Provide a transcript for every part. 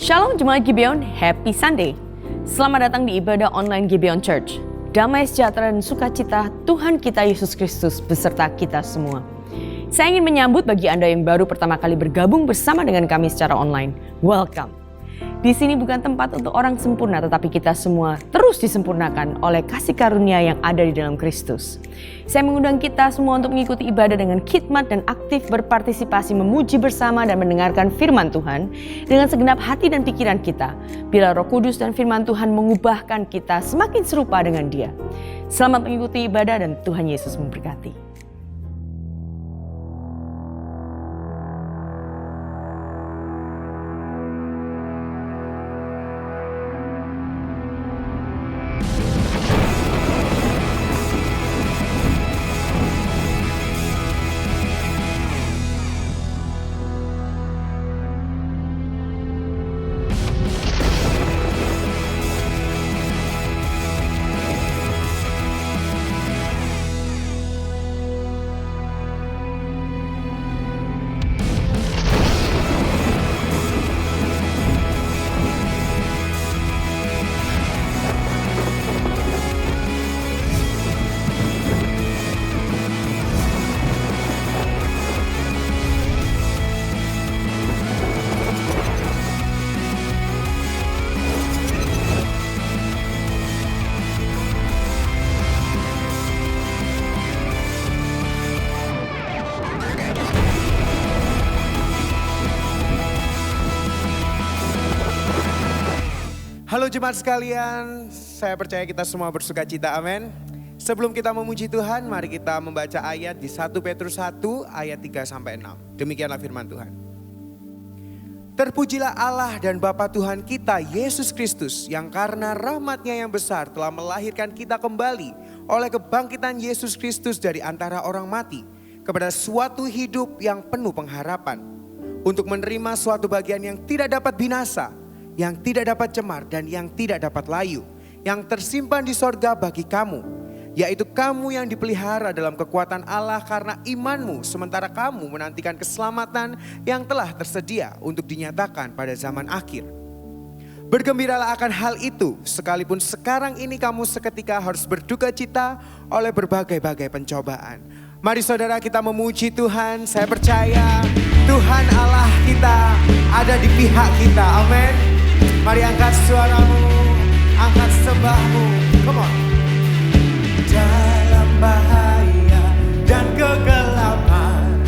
Shalom Jemaat Gibeon, Happy Sunday. Selamat datang di ibadah online Gibeon Church. Damai sejahtera dan sukacita Tuhan kita Yesus Kristus beserta kita semua. Saya ingin menyambut bagi Anda yang baru pertama kali bergabung bersama dengan kami secara online. Welcome. Di sini bukan tempat untuk orang sempurna, tetapi kita semua terus disempurnakan oleh kasih karunia yang ada di dalam Kristus. Saya mengundang kita semua untuk mengikuti ibadah dengan khidmat dan aktif berpartisipasi memuji bersama dan mendengarkan firman Tuhan dengan segenap hati dan pikiran kita. Bila Roh Kudus dan firman Tuhan mengubahkan kita semakin serupa dengan Dia. Selamat mengikuti ibadah dan Tuhan Yesus memberkati. Halo jemaat sekalian, saya percaya kita semua bersuka cita, amin. Sebelum kita memuji Tuhan, mari kita membaca ayat di 1 Petrus 1 ayat 3-6. Demikianlah firman Tuhan. Terpujilah Allah dan Bapa Tuhan kita Yesus Kristus yang karena rahmat-Nya yang besar telah melahirkan kita kembali oleh kebangkitan Yesus Kristus dari antara orang mati kepada suatu hidup yang penuh pengharapan untuk menerima suatu bagian yang tidak dapat binasa, yang tidak dapat cemar dan yang tidak dapat layu, yang tersimpan di sorga bagi kamu, yaitu kamu yang dipelihara dalam kekuatan Allah karena imanmu, sementara kamu menantikan keselamatan yang telah tersedia untuk dinyatakan pada zaman akhir. Bergembiralah akan hal itu, sekalipun sekarang ini kamu seketika harus berduka cita oleh berbagai-bagai pencobaan. Mari saudara kita memuji Tuhan, saya percaya Tuhan Allah kita ada di pihak kita, amin. Mari angkat suaramu, angkat sembahmu, come on. Dalam bahaya dan kegelapan,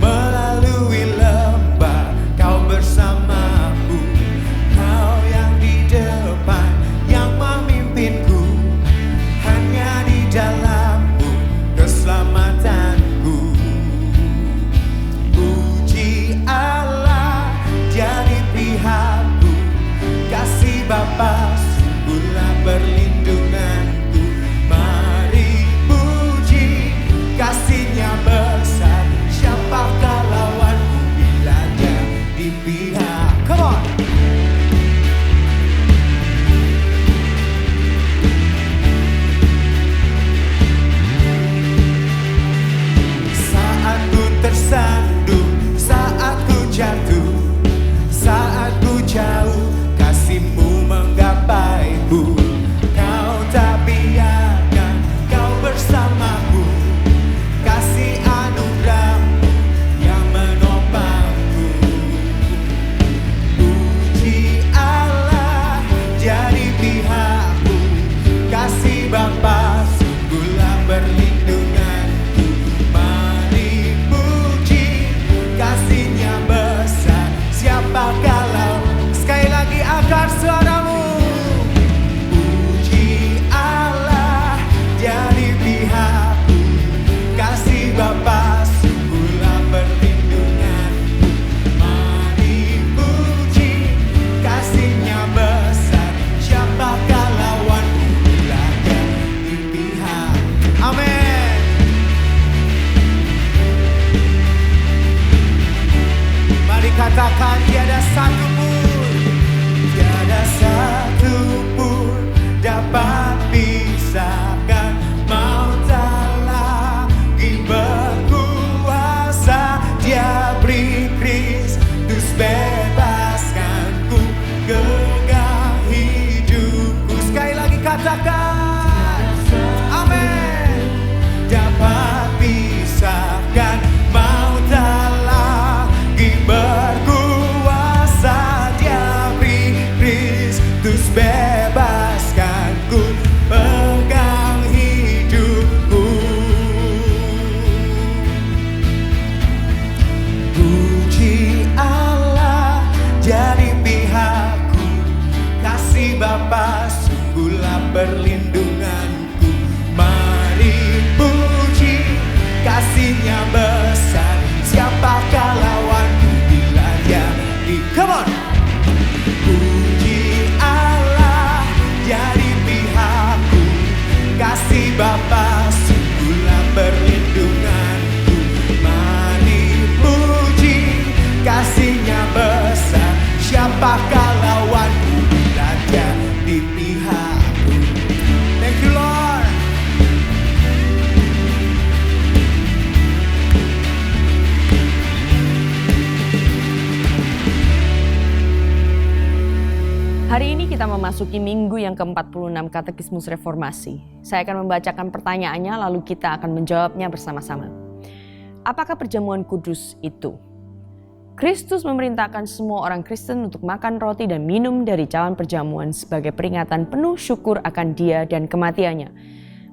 melalui lembah kau bersamaku. Kau yang di depan, yang memimpinku, hanya di dalammu keselamatanku. Puji Allah, Dia di pihakku. Kasih Bapa sungguhlah perlindungan. dapat pisahkan, maut tak lagi berkuasa. Dia beri Kristus bebaskanku, pegang hidupku. Puji Allah jadi pihakku, kasih Bapa sungguhlah perlindunganku. Mari puji kasih-Nya besar, siapakah lawanku bila Dia di come on. Puji Allah jadi pihakku, kasih Bapa sungguhlah perlindunganku. Mari puji kasih-Nya besar, siapakah lawanku bila Dia di pihakku. Thank you Lord. Hari ini kita memasuki minggu yang ke-46 Katekismus Reformasi. Saya akan membacakan pertanyaannya lalu kita akan menjawabnya bersama-sama. Apakah perjamuan kudus itu? Kristus memerintahkan semua orang Kristen untuk makan roti dan minum dari cawan perjamuan sebagai peringatan penuh syukur akan Dia dan kematiannya.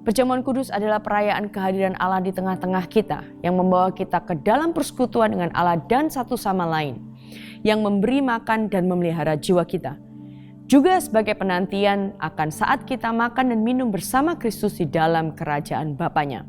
Perjamuan kudus adalah perayaan kehadiran Allah di tengah-tengah kita yang membawa kita ke dalam persekutuan dengan Allah dan satu sama lain, yang memberi makan dan memelihara jiwa kita. Juga sebagai penantian akan saat kita makan dan minum bersama Kristus di dalam kerajaan Bapanya.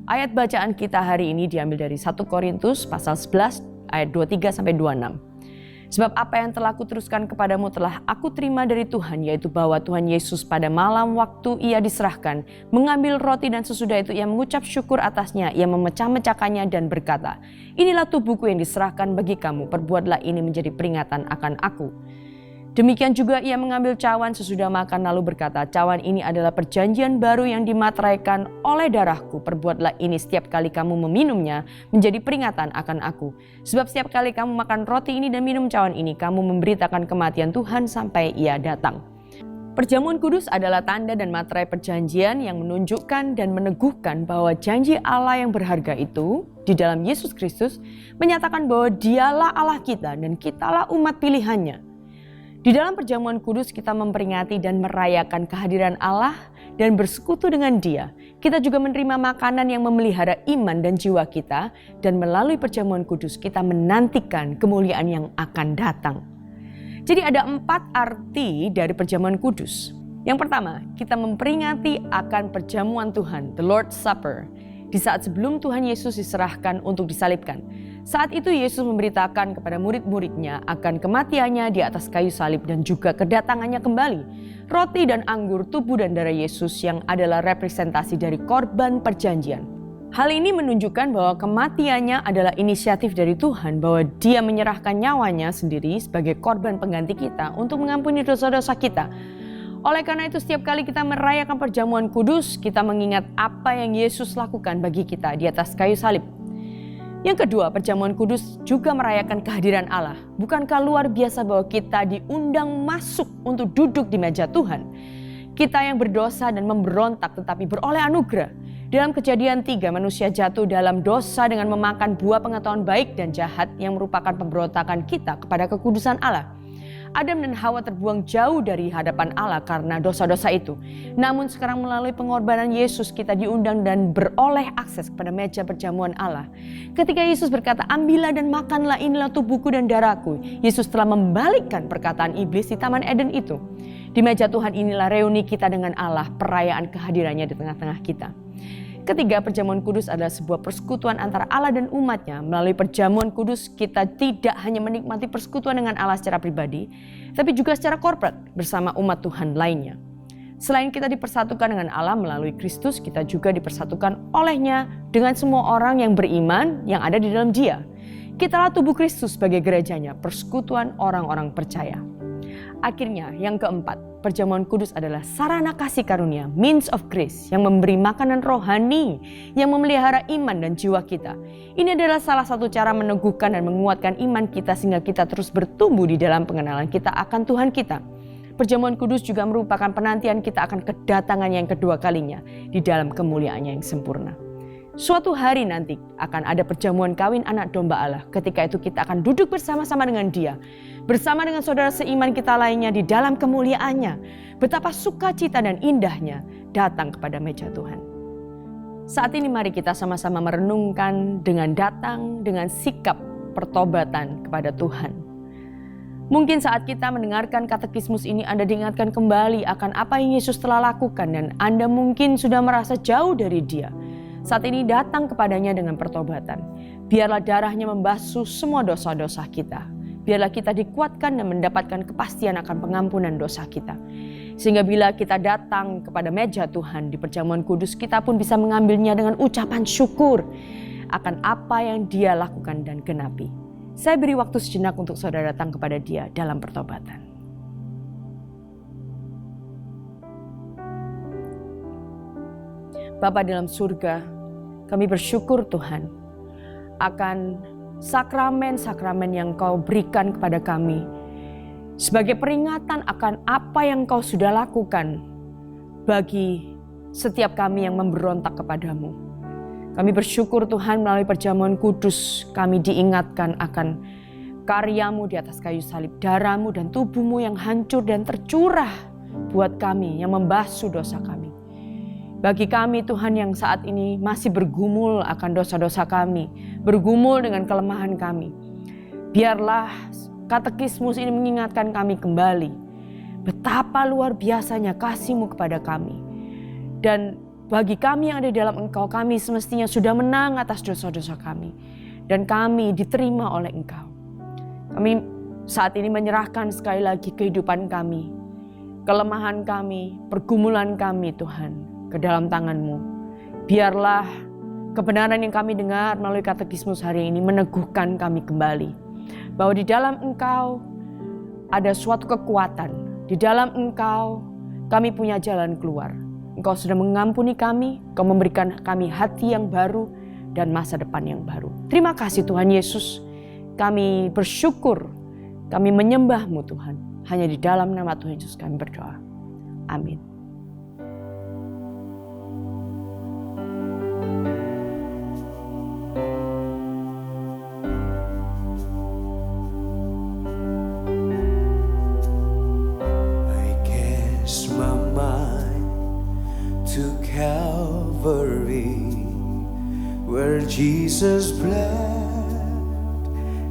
Ayat bacaan kita hari ini diambil dari 1 Korintus pasal 11 ayat 23-26. Sebab apa yang telah kuteruskan kepadamu telah aku terima dari Tuhan, yaitu bahwa Tuhan Yesus pada malam waktu Ia diserahkan, mengambil roti dan sesudah itu Ia mengucap syukur atasnya, Ia memecah-mecahkannya dan berkata, inilah tubuhku yang diserahkan bagi kamu, perbuatlah ini menjadi peringatan akan aku. Demikian juga Ia mengambil cawan sesudah makan lalu berkata, cawan ini adalah perjanjian baru yang dimateraikan oleh darahku. Perbuatlah ini setiap kali kamu meminumnya menjadi peringatan akan aku. Sebab setiap kali kamu makan roti ini dan minum cawan ini, kamu memberitakan kematian Tuhan sampai Ia datang. Perjamuan kudus adalah tanda dan materai perjanjian yang menunjukkan dan meneguhkan bahwa janji Allah yang berharga itu di dalam Yesus Kristus menyatakan bahwa Dialah Allah kita dan kitalah umat pilihannya. Di dalam perjamuan kudus kita memperingati dan merayakan kehadiran Allah dan bersekutu dengan Dia. Kita juga menerima makanan yang memelihara iman dan jiwa kita, dan melalui perjamuan kudus kita menantikan kemuliaan yang akan datang. Jadi ada 4 arti dari perjamuan kudus. Yang pertama, kita memperingati akan perjamuan Tuhan, the Lord's Supper, di saat sebelum Tuhan Yesus diserahkan untuk disalibkan. Saat itu Yesus memberitakan kepada murid-muridnya akan kematiannya di atas kayu salib dan juga kedatangannya kembali. Roti dan anggur, tubuh dan darah Yesus yang adalah representasi dari korban perjanjian. Hal ini menunjukkan bahwa kematiannya adalah inisiatif dari Tuhan, bahwa Dia menyerahkan nyawanya sendiri sebagai korban pengganti kita untuk mengampuni dosa-dosa kita. Oleh karena itu setiap kali kita merayakan perjamuan kudus, kita mengingat apa yang Yesus lakukan bagi kita di atas kayu salib. Yang kedua, perjamuan kudus juga merayakan kehadiran Allah. Bukankah luar biasa bahwa kita diundang masuk untuk duduk di meja Tuhan? Kita yang berdosa dan memberontak tetapi beroleh anugerah. Dalam Kejadian 3, manusia jatuh dalam dosa dengan memakan buah pengetahuan baik dan jahat yang merupakan pemberontakan kita kepada kekudusan Allah. Adam dan Hawa terbuang jauh dari hadapan Allah karena dosa-dosa itu. Namun sekarang melalui pengorbanan Yesus kita diundang dan beroleh akses kepada meja perjamuan Allah. Ketika Yesus berkata, ambillah dan makanlah, inilah tubuhku dan darahku. Yesus telah membalikkan perkataan iblis di Taman Eden itu. Di meja Tuhan inilah reuni kita dengan Allah, perayaan kehadirannya di tengah-tengah kita. Ketiga, perjamuan kudus adalah sebuah persekutuan antara Allah dan umatnya. Melalui perjamuan kudus kita tidak hanya menikmati persekutuan dengan Allah secara pribadi, tapi juga secara korporat bersama umat Tuhan lainnya. Selain kita dipersatukan dengan Allah melalui Kristus, kita juga dipersatukan olehnya dengan semua orang yang beriman yang ada di dalam Dia. Kitalah tubuh Kristus sebagai gerejanya, persekutuan orang-orang percaya. Akhirnya, yang keempat, perjamuan kudus adalah sarana kasih karunia, means of grace, yang memberi makanan rohani, yang memelihara iman dan jiwa kita. Ini adalah salah satu cara meneguhkan dan menguatkan iman kita sehingga kita terus bertumbuh di dalam pengenalan kita akan Tuhan kita. Perjamuan kudus juga merupakan penantian kita akan kedatangannya yang kedua kalinya di dalam kemuliaannya yang sempurna. Suatu hari nanti akan ada perjamuan kawin anak domba Allah. Ketika itu kita akan duduk bersama-sama dengan Dia, bersama dengan saudara seiman kita lainnya di dalam kemuliaannya. Betapa sukacita dan indahnya datang kepada meja Tuhan. Saat ini mari kita sama-sama merenungkan dengan datang dengan sikap pertobatan kepada Tuhan. Mungkin saat kita mendengarkan katekismus ini Anda diingatkan kembali akan apa yang Yesus telah lakukan dan Anda mungkin sudah merasa jauh dari Dia. Saat ini datang kepadanya dengan pertobatan. Biarlah darahnya membasuh semua dosa-dosa kita. Biarlah kita dikuatkan dan mendapatkan kepastian akan pengampunan dosa kita. Sehingga bila kita datang kepada meja Tuhan di perjamuan kudus, kita pun bisa mengambilnya dengan ucapan syukur akan apa yang Dia lakukan dan genapi. Saya beri waktu sejenak untuk saudara datang kepada Dia dalam pertobatan. Bapa dalam surga, kami bersyukur Tuhan akan sakramen-sakramen yang Kau berikan kepada kami sebagai peringatan akan apa yang Kau sudah lakukan bagi setiap kami yang memberontak kepadamu. Kami bersyukur Tuhan melalui perjamuan kudus kami diingatkan akan karyamu di atas kayu salib, darahmu dan tubuhmu yang hancur dan tercurah buat kami yang membasuh dosa kami. Bagi kami Tuhan yang saat ini masih bergumul akan dosa-dosa kami, bergumul dengan kelemahan kami. Biarlah katekismus ini mengingatkan kami kembali betapa luar biasanya kasih-Mu kepada kami. Dan bagi kami yang ada di dalam Engkau, kami semestinya sudah menang atas dosa-dosa kami. Dan kami diterima oleh Engkau. Kami saat ini menyerahkan sekali lagi kehidupan kami, kelemahan kami, pergumulan kami Tuhan, ke dalam tangan-Mu. Biarlah kebenaran yang kami dengar melalui katekismus hari ini meneguhkan kami kembali. Bahwa di dalam Engkau ada suatu kekuatan. Di dalam Engkau kami punya jalan keluar. Engkau sudah mengampuni kami, Engkau memberikan kami hati yang baru dan masa depan yang baru. Terima kasih Tuhan Yesus. Kami bersyukur, kami menyembah-Mu Tuhan. Hanya di dalam nama Tuhan Yesus kami berdoa. Amin. Where Jesus bled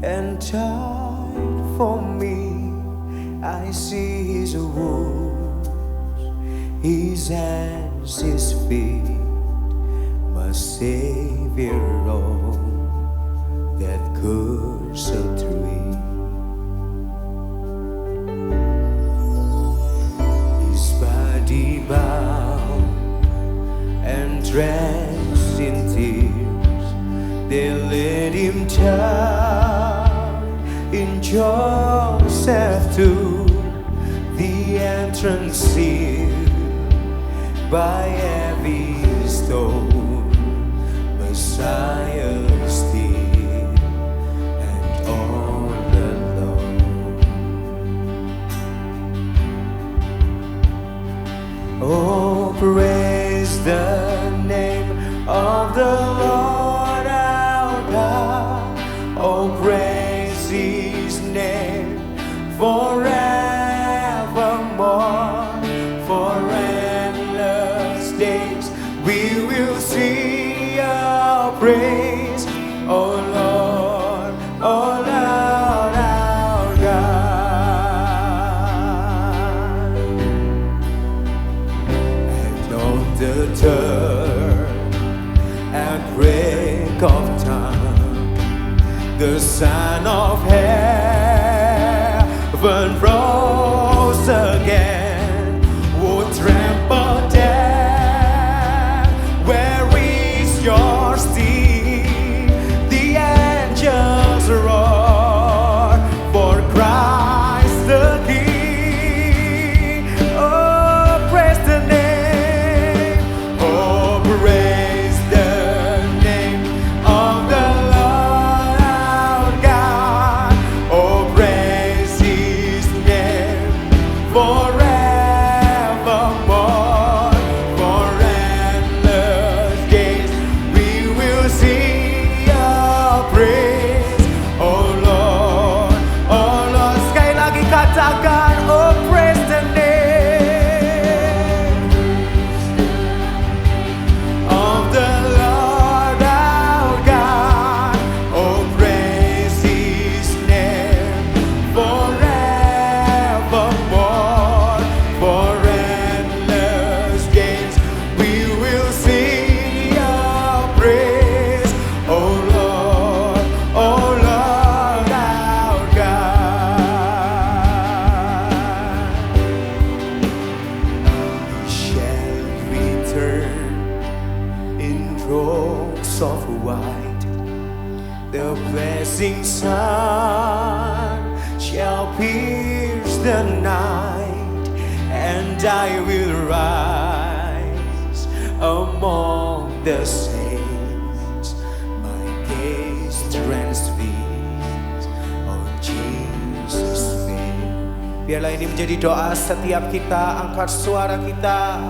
and died for me, I see His wounds, His hands, His feet, my Savior on that cursed tree. His body bound and drenched in tears, they laid Him down in Joseph tomb, the entrance sealed by heavy stone, Messiah still and all alone. Oh, praise the name of the Lord our God. Oh, praise His name forevermore. For endless days we will sing your praise. Oh Lord, oh Lord our God. And on the third and break of time, the Son of Heaven rose again. Oh, trample death, where is your sting? The angels roar for Christ the King. Oh, praise the name. Oh, praise the name of the Lord our God. Oh, praise His name robes of white, the blessing sun shall pierce the night, and I will rise among the saints, my gaze transfixed on Jesus' face. Biarlah ini menjadi doa setiap kita, angkat suara kita.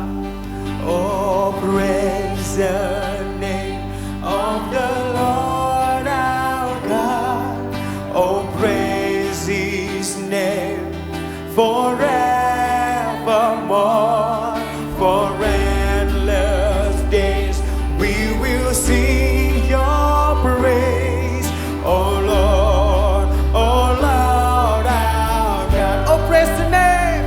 Oh, praise the name of the Lord our God. Oh, praise His name forevermore. For endless days we will sing your praise. Oh Lord our God. Oh, praise the name.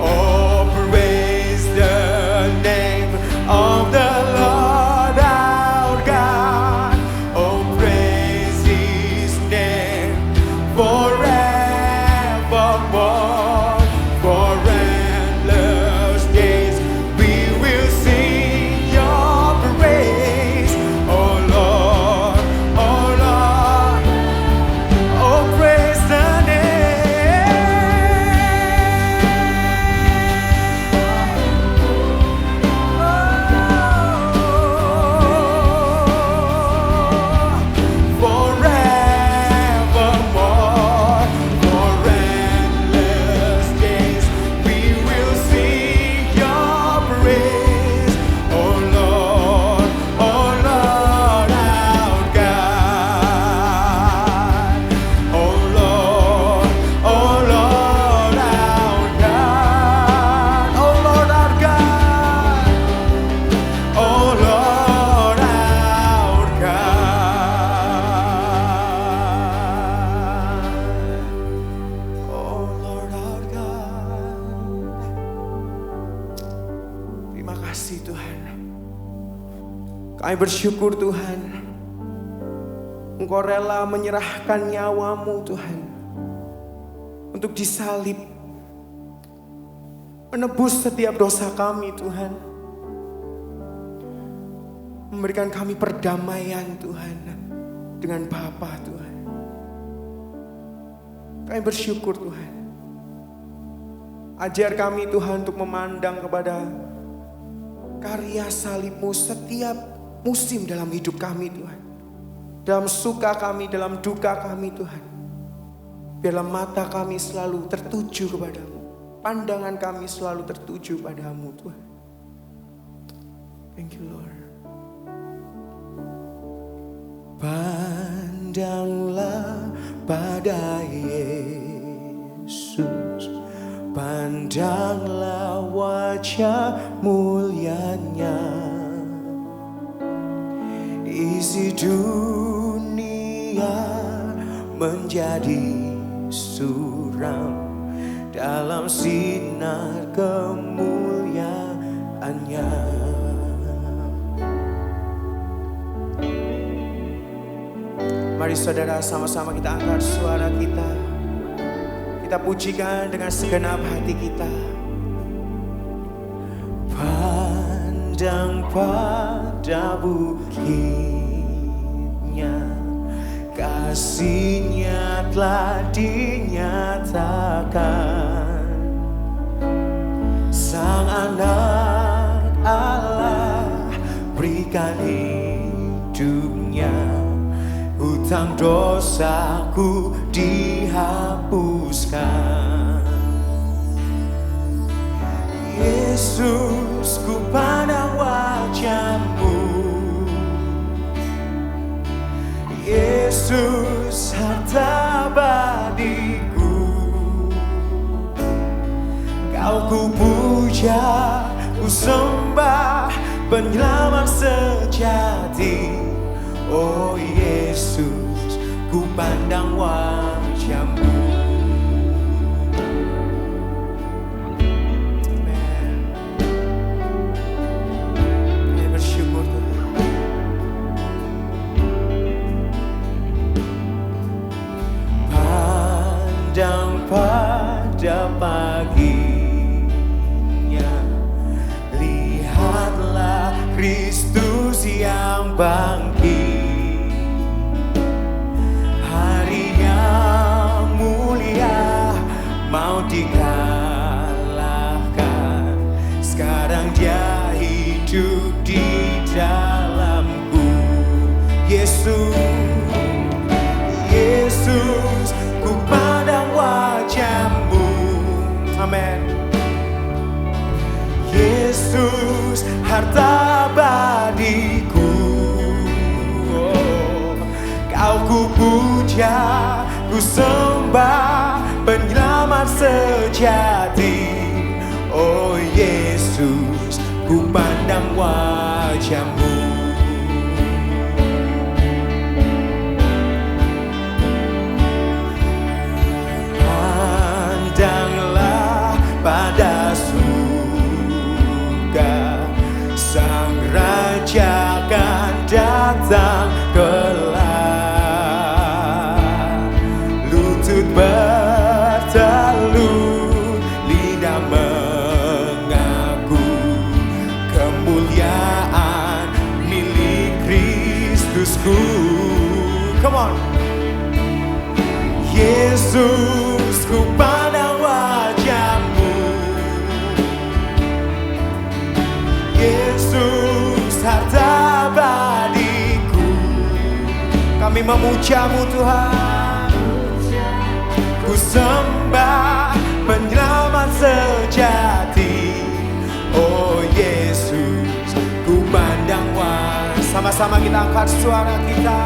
Oh, praise the name of the Lord our God. Oh, praise His name forevermore. For endless days we will sing your praise. Oh Lord, oh praise the forevermore. For endless days we will sing your praise. Oh Lord our God. Oh Lord our God. Oh Lord our God. Oh Lord our God. Oh Lord our God. Terima kasih Tuhan. Kami bersyukur Tuhan, Engkau rela menyerahkan nyawamu Tuhan untuk disalib, menebus setiap dosa kami Tuhan, memberikan kami perdamaian Tuhan dengan Bapa Tuhan. Kami bersyukur Tuhan. Ajar kami Tuhan untuk memandang kepada karya salib-Mu setiap musim dalam hidup kami Tuhan. Dalam suka kami, dalam duka kami Tuhan. Biarlah mata kami selalu tertuju kepadamu. Pandangan kami selalu tertuju padamu Tuhan. Thank you Lord. Pandanglah pada Yesus, pandanglah wajah mulianya. Isi dunia menjadi suram dalam sinar kemuliaannya. Mari saudara, sama-sama kita angkat suara kita. Kita pujikan dengan segenap hati kita. Pandang pada bukitnya, kasih-Nya telah dinyatakan. Sang Anak Allah berikan hidupnya, hutang dosaku dihapuskan. Yesus, ku pandang wajah-Mu. Yesus, harta abadiku. Kau ku puja, ku sembah, penyelamat sejati. Oh Yesus, ku pandang wajah-Mu. Pandang pada paginya, lihatlah Kristus yang bangkit. Hari yang mulia mau dikalahkan. Sekarang Dia hidup di dalamku. Yesus, Yesus, ku pandang wajah-Mu. Amin. Yesus, harta abadiku. Oh, Kau ku puja, ku sembah, penyelamat sejati. Oh Yesus, ku pandang wajah-Mu. Pandanglah pada surga, Sang Raja akan datang kelak. Lutut bertelut, lidah mengaku kemuliaan milik Kristusku. Come on. Yesus, ku pandang wajah-Mu. Yesus, harta abadiku. Kami memuja-Mu Tuhan. Ku sembah, penyelamat sejati. Oh Yesus, ku pandang wajah. Sama-sama kita angkat suara kita.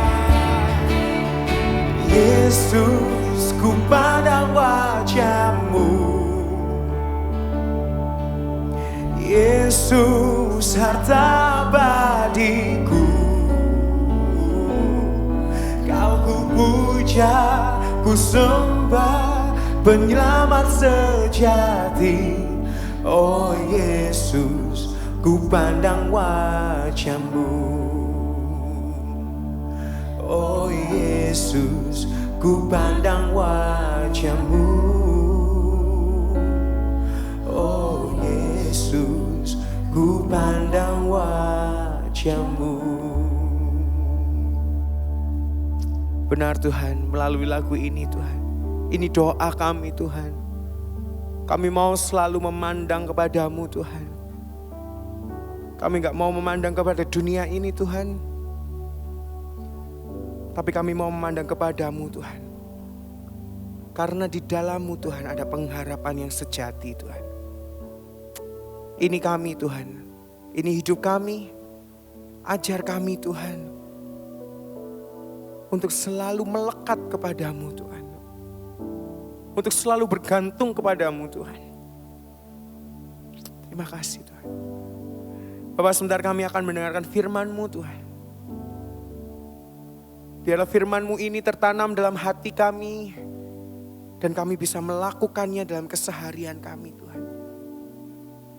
Yesus, ku pandang wajah-Mu. Yesus, harta abadiku. Kau ku puja, ku sembah, penyelamat sejati. Oh Yesus, ku pandang wajah-Mu. Oh Yesus, ku pandang wajah-Mu. Oh Yesus, ku pandang wajah-Mu. Benar Tuhan, melalui lagu ini Tuhan, ini doa kami Tuhan. Kami mau selalu memandang kepada-Mu Tuhan. Kami gak mau memandang kepada dunia ini Tuhan, tapi kami mau memandang kepada-Mu Tuhan. Karena di dalam-Mu Tuhan ada pengharapan yang sejati Tuhan. Ini kami Tuhan, ini hidup kami. Ajar kami Tuhan untuk selalu melekat kepada-Mu Tuhan. Untuk selalu bergantung kepada-Mu Tuhan. Terima kasih Tuhan. Bapak, sebentar kami akan mendengarkan firman-Mu Tuhan. Biarlah firman-Mu ini tertanam dalam hati kami dan kami bisa melakukannya dalam keseharian kami Tuhan.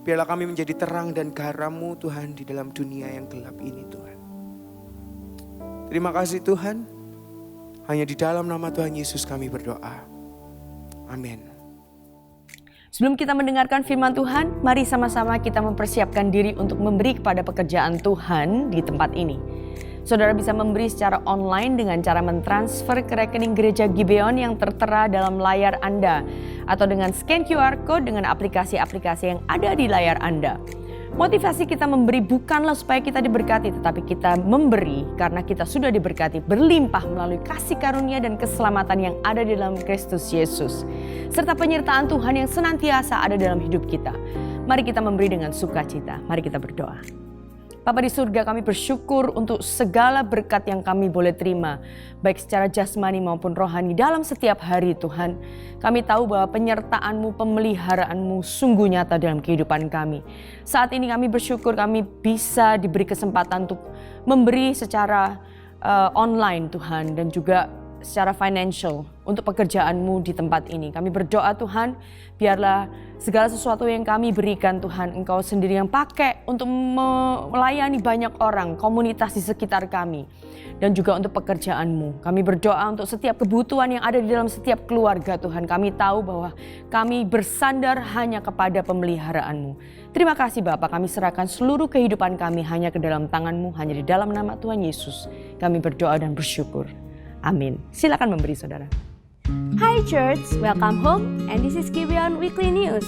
Biarlah kami menjadi terang dan garam-Mu Tuhan di dalam dunia yang gelap ini Tuhan. Terima kasih Tuhan. Hanya di dalam nama Tuhan Yesus kami berdoa. Amin. Sebelum kita mendengarkan firman Tuhan, mari sama-sama kita mempersiapkan diri untuk memberi kepada pekerjaan Tuhan di tempat ini. Saudara bisa memberi secara online dengan cara mentransfer ke rekening gereja Gibeon yang tertera dalam layar Anda, atau dengan scan QR Code dengan aplikasi-aplikasi yang ada di layar Anda. Motivasi kita memberi bukanlah supaya kita diberkati, tetapi kita memberi karena kita sudah diberkati berlimpah melalui kasih karunia dan keselamatan yang ada di dalam Kristus Yesus, serta penyertaan Tuhan yang senantiasa ada dalam hidup kita. Mari kita memberi dengan sukacita. Mari kita berdoa. Bapa di surga, kami bersyukur untuk segala berkat yang kami boleh terima, baik secara jasmani maupun rohani dalam setiap hari Tuhan. Kami tahu bahwa penyertaan-Mu, pemeliharaan-Mu sungguh nyata dalam kehidupan kami. Saat ini kami bersyukur kami bisa diberi kesempatan untuk memberi secara online Tuhan, dan juga secara financial untuk pekerjaanmu di tempat ini. Kami berdoa Tuhan, biarlah segala sesuatu yang kami berikan Tuhan, Engkau sendiri yang pakai untuk melayani banyak orang, komunitas di sekitar kami. Dan juga untuk pekerjaanmu. Kami berdoa untuk setiap kebutuhan yang ada di dalam setiap keluarga Tuhan. Kami tahu bahwa kami bersandar hanya kepada pemeliharaanmu. Terima kasih Bapa, kami serahkan seluruh kehidupan kami hanya ke dalam tangan-Mu, hanya di dalam nama Tuhan Yesus. Kami berdoa dan bersyukur. Amin. Silakan memberi saudara. Hi Church, welcome home and this is Gibeon Weekly News.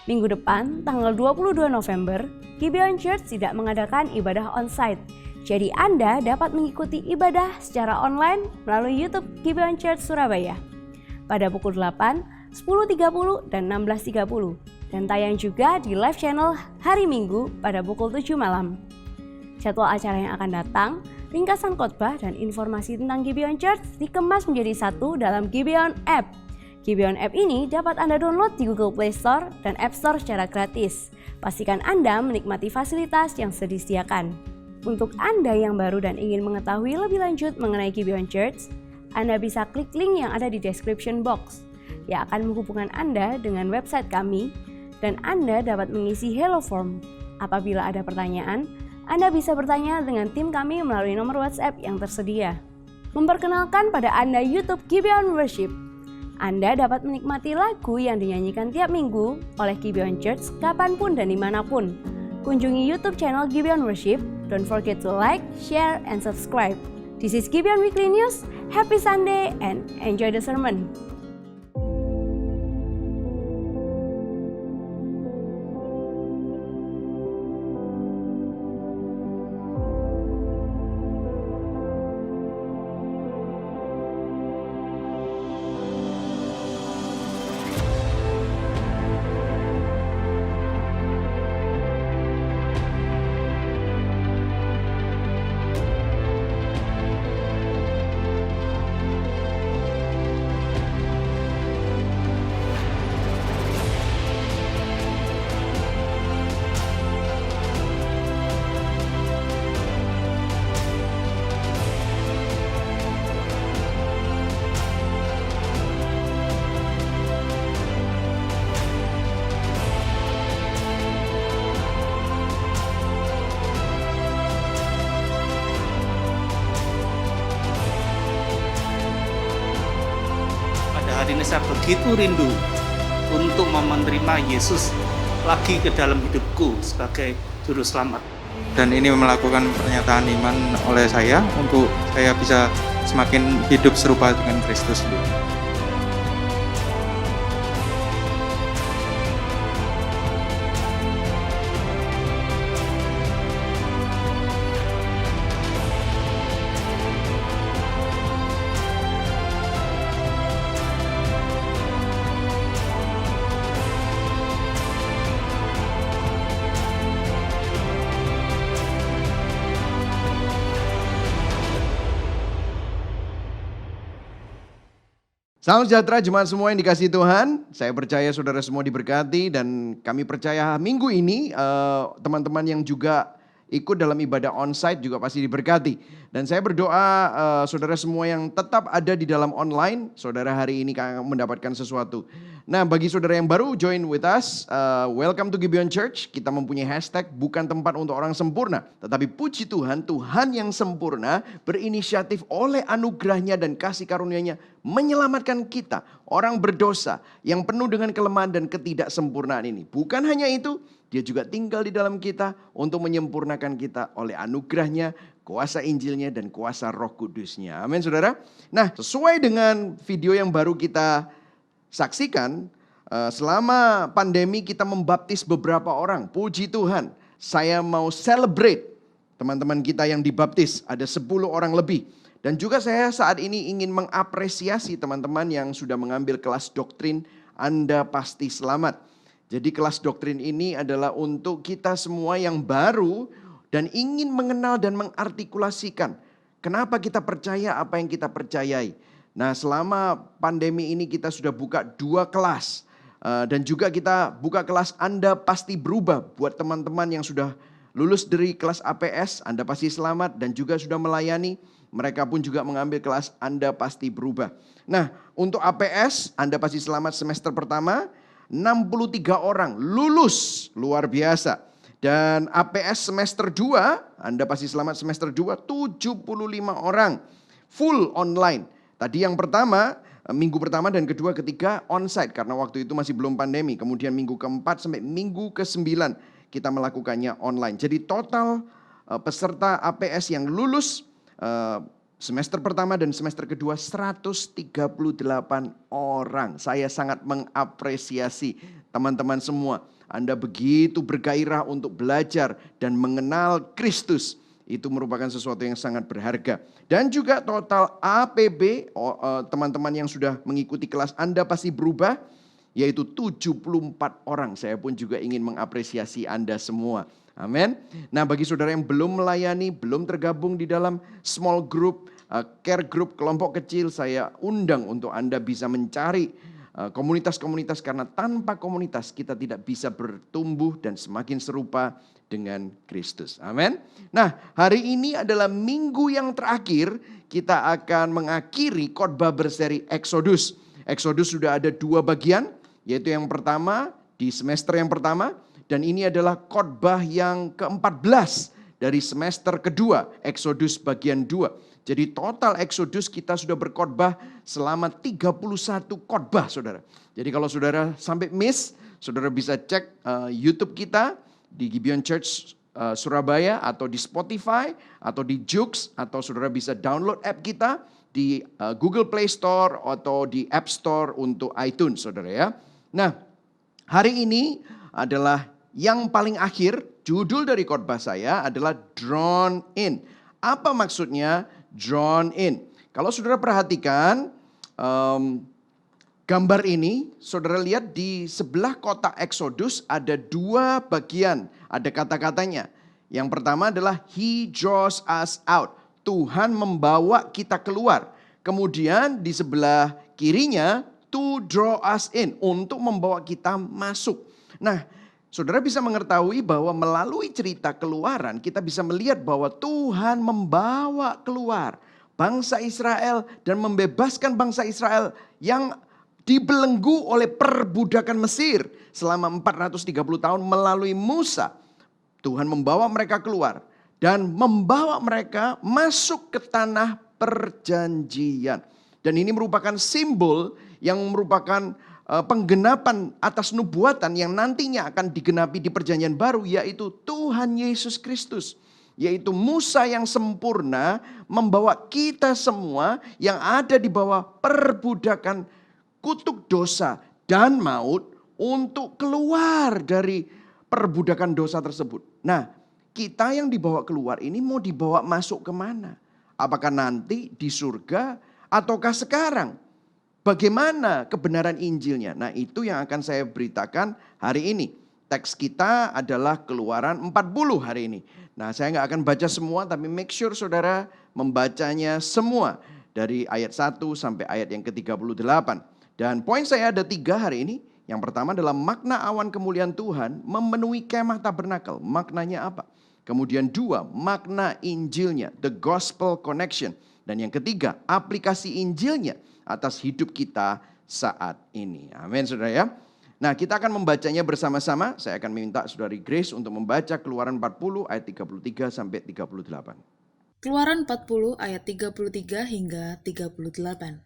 Minggu depan, tanggal 22 November, Gibeon Church tidak mengadakan ibadah on-site. Jadi Anda dapat mengikuti ibadah secara online melalui YouTube Gibeon Church Surabaya pada pukul 8, 10.30 dan 16.30 dan tayang juga di live channel hari Minggu pada pukul 7 malam. Jadwal acara yang akan datang, ringkasan khotbah dan informasi tentang Gibeon Church dikemas menjadi satu dalam Gibeon App. Gibeon App ini dapat Anda download di Google Play Store dan App Store secara gratis. Pastikan Anda menikmati fasilitas yang disediakan. Untuk Anda yang baru dan ingin mengetahui lebih lanjut mengenai Gibeon Church, Anda bisa klik link yang ada di description box yang akan menghubungkan Anda dengan website kami dan Anda dapat mengisi Hello Form. Apabila ada pertanyaan, Anda bisa bertanya dengan tim kami melalui nomor WhatsApp yang tersedia. Memperkenalkan pada Anda YouTube Gibeon Worship. Anda dapat menikmati lagu yang dinyanyikan tiap minggu oleh Gibeon Church kapanpun dan dimanapun. Kunjungi YouTube channel Gibeon Worship. Don't forget to like, share, and subscribe. This is Gibeon Weekly News. Happy Sunday and enjoy the sermon. Hari ini saya begitu rindu untuk menerima Yesus lagi ke dalam hidupku sebagai juru selamat. Dan ini melakukan pernyataan iman oleh saya untuk saya bisa semakin hidup serupa dengan Kristus sendiri. Salam sejahtera jemaat semua yang dikasihi Tuhan. Saya percaya saudara semua diberkati dan kami percaya minggu ini teman-teman yang juga ikut dalam ibadah onsite juga pasti diberkati. Dan saya berdoa saudara semua yang tetap ada di dalam online, saudara hari ini akan mendapatkan sesuatu. Nah bagi saudara yang baru join with us, welcome to Gibeon Church. Kita mempunyai hashtag bukan tempat untuk orang sempurna. Tetapi puji Tuhan, Tuhan yang sempurna berinisiatif oleh anugerahnya dan kasih karunia-Nya menyelamatkan kita, orang berdosa yang penuh dengan kelemahan dan ketidaksempurnaan ini. Bukan hanya itu, Dia juga tinggal di dalam kita untuk menyempurnakan kita oleh anugerahnya, kuasa Injilnya dan kuasa Roh Kudusnya. Amin saudara. Nah sesuai dengan video yang baru kita saksikan, selama pandemi kita membaptis beberapa orang. Puji Tuhan, saya mau celebrate teman-teman kita yang dibaptis, ada 10 orang lebih. Dan juga saya saat ini ingin mengapresiasi teman-teman yang sudah mengambil kelas doktrin Anda Pasti Selamat. Jadi kelas doktrin ini adalah untuk kita semua yang baru dan ingin mengenal dan mengartikulasikan kenapa kita percaya apa yang kita percayai. Nah selama pandemi ini kita sudah buka 2 kelas. Dan juga kita buka kelas Anda Pasti Berubah. Buat teman-teman yang sudah lulus dari kelas APS, Anda pasti selamat dan juga sudah melayani. Mereka pun juga mengambil kelas Anda Pasti Berubah. Nah, untuk APS, Anda pasti selamat semester pertama, 63 orang lulus, luar biasa. Dan APS semester 2, Anda pasti selamat semester 2, 75 orang full online. Tadi yang pertama, minggu pertama dan kedua, ketiga onsite karena waktu itu masih belum pandemi. Kemudian minggu keempat sampai minggu ke-9 kita melakukannya online. Jadi total peserta APS yang lulus semester pertama dan semester kedua 138 orang. Saya sangat mengapresiasi teman-teman semua. Anda begitu bergairah untuk belajar dan mengenal Kristus. Itu merupakan sesuatu yang sangat berharga. Dan juga total APB, teman-teman yang sudah mengikuti kelas Anda Pasti Berubah, yaitu 74 orang. Saya pun juga ingin mengapresiasi Anda semua. Amin. Nah, bagi saudara yang belum melayani, belum tergabung di dalam small group, care group, kelompok kecil, saya undang untuk Anda bisa mencari komunitas-komunitas, karena tanpa komunitas kita tidak bisa bertumbuh dan semakin serupa dengan Kristus. Amin. Nah, hari ini adalah minggu yang terakhir kita akan mengakhiri khotbah berseri Exodus. Exodus sudah ada 2 bagian, yaitu yang pertama di semester yang pertama, dan ini adalah khotbah yang ke-14 dari semester kedua, Exodus bagian 2. Jadi total Exodus kita sudah berkhotbah selama 31 khotbah, saudara. Jadi kalau saudara sampai miss, saudara bisa cek YouTube kita di Gibeon Church Surabaya, atau di Spotify, atau di Joox, atau saudara bisa download app kita di Google Play Store atau di App Store untuk iTunes, saudara ya. Nah, hari ini adalah yang paling akhir. Judul dari khotbah saya adalah Drawn In. Apa maksudnya drawn in? Kalau saudara perhatikan gambar ini, saudara lihat di sebelah kotak Exodus ada 2 bagian, ada kata-katanya. Yang pertama adalah He draws us out. Tuhan membawa kita keluar. Kemudian di sebelah kirinya, to draw us in, untuk membawa kita masuk. Nah, saudara bisa mengetahui bahwa melalui cerita Keluaran kita bisa melihat bahwa Tuhan membawa keluar bangsa Israel dan membebaskan bangsa Israel yang dibelenggu oleh perbudakan Mesir selama 430 tahun melalui Musa. Tuhan membawa mereka keluar dan membawa mereka masuk ke tanah perjanjian. Dan ini merupakan simbol yang merupakan penggenapan atas nubuatan yang nantinya akan digenapi di perjanjian baru, yaitu Tuhan Yesus Kristus. Yaitu Musa yang sempurna membawa kita semua yang ada di bawah perbudakan kutuk dosa dan maut untuk keluar dari perbudakan dosa tersebut. Nah, kita yang dibawa keluar ini mau dibawa masuk kemana? Apakah nanti di surga ataukah sekarang? Bagaimana kebenaran Injilnya? Nah, itu yang akan saya beritakan hari ini. Teks kita adalah Keluaran 40 hari ini. Nah, saya nggak akan baca semua, tapi make sure saudara membacanya semua. Dari ayat 1 sampai ayat yang ke-38. Dan poin saya ada 3 hari ini. Yang pertama adalah makna awan kemuliaan Tuhan memenuhi kemah tabernakel. Maknanya apa? Kemudian 2, makna Injilnya, the gospel connection. Dan yang ketiga, aplikasi Injilnya atas hidup kita saat ini. Amin, saudara ya. Nah, kita akan membacanya bersama-sama. Saya akan minta saudari Grace untuk membaca Keluaran 40 ayat 33 sampai 38. Keluaran 40 ayat 33 hingga 38.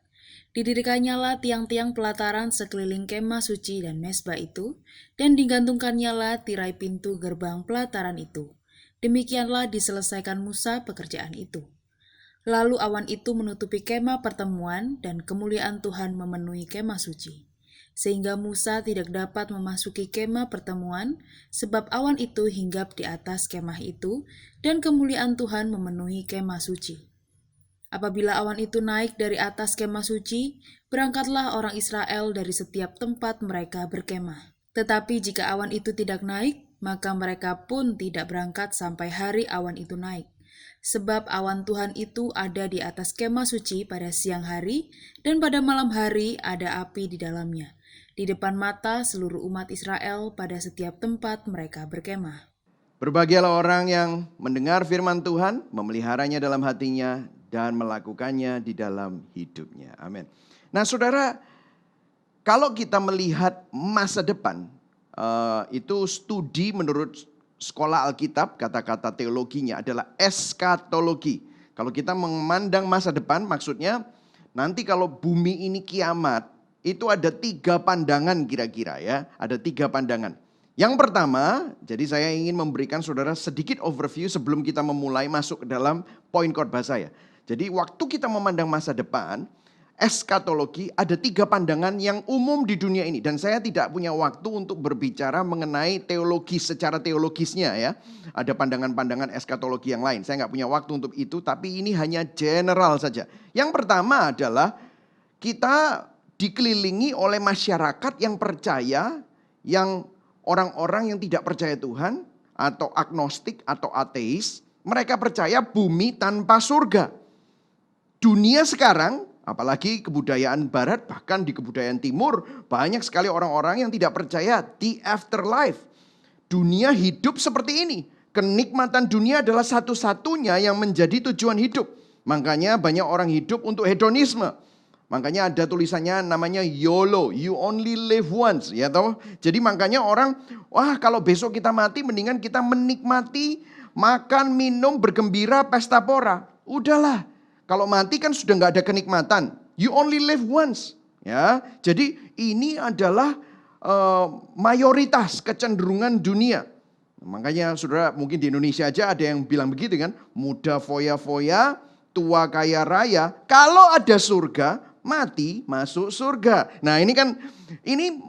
Didirikannya tiang-tiang pelataran sekeliling kemah suci dan mesbah itu, dan digantungkannya tirai pintu gerbang pelataran itu. Demikianlah diselesaikan Musa pekerjaan itu. Lalu awan itu menutupi kemah pertemuan dan kemuliaan Tuhan memenuhi kemah suci. Sehingga Musa tidak dapat memasuki kemah pertemuan sebab awan itu hinggap di atas kemah itu dan kemuliaan Tuhan memenuhi kemah suci. Apabila awan itu naik dari atas kemah suci, berangkatlah orang Israel dari setiap tempat mereka berkemah. Tetapi jika awan itu tidak naik, maka mereka pun tidak berangkat sampai hari awan itu naik. Sebab awan Tuhan itu ada di atas kemah suci pada siang hari, dan pada malam hari ada api di dalamnya. di depan mata seluruh umat Israel pada setiap tempat mereka berkemah. Berbahagialah orang yang mendengar firman Tuhan, memeliharanya dalam hatinya, dan melakukannya di dalam hidupnya. Amin. Nah saudara, kalau kita melihat masa depan, itu studi menurut sekolah Alkitab, kata-kata teologinya adalah eskatologi. Kalau kita memandang masa depan, maksudnya nanti kalau bumi ini kiamat, itu ada 3 pandangan kira-kira ya. Ada 3 pandangan. Yang pertama, jadi saya ingin memberikan saudara sedikit overview sebelum kita memulai masuk ke dalam poin khotbah saya. Jadi waktu kita memandang masa depan, eskatologi ada 3 pandangan yang umum di dunia ini. Dan saya tidak punya waktu untuk berbicara mengenai teologi secara teologisnya ya. Ada pandangan-pandangan eskatologi yang lain. Saya nggak punya waktu untuk itu, tapi ini hanya general saja. Yang pertama adalah kita dikelilingi oleh masyarakat yang percaya, yang orang-orang yang tidak percaya Tuhan, atau agnostik, atau ateis, mereka percaya bumi tanpa surga. Dunia sekarang, apalagi kebudayaan barat, bahkan di kebudayaan timur, banyak sekali orang-orang yang tidak percaya di afterlife. Dunia hidup seperti ini. Kenikmatan dunia adalah satu-satunya yang menjadi tujuan hidup. Makanya banyak orang hidup untuk hedonisme. Makanya ada tulisannya namanya YOLO, you only live once, ya toh. Jadi makanya orang, wah kalau besok kita mati mendingan kita menikmati, makan, minum, bergembira, pesta pora. Udahlah, kalau mati kan sudah nggak ada kenikmatan. You only live once, ya. Jadi ini adalah mayoritas kecenderungan dunia. Makanya saudara mungkin di Indonesia aja ada yang bilang begitu kan, muda foya-foya, tua kaya raya. Kalau ada surga, mati masuk surga. Nah ini kan, ini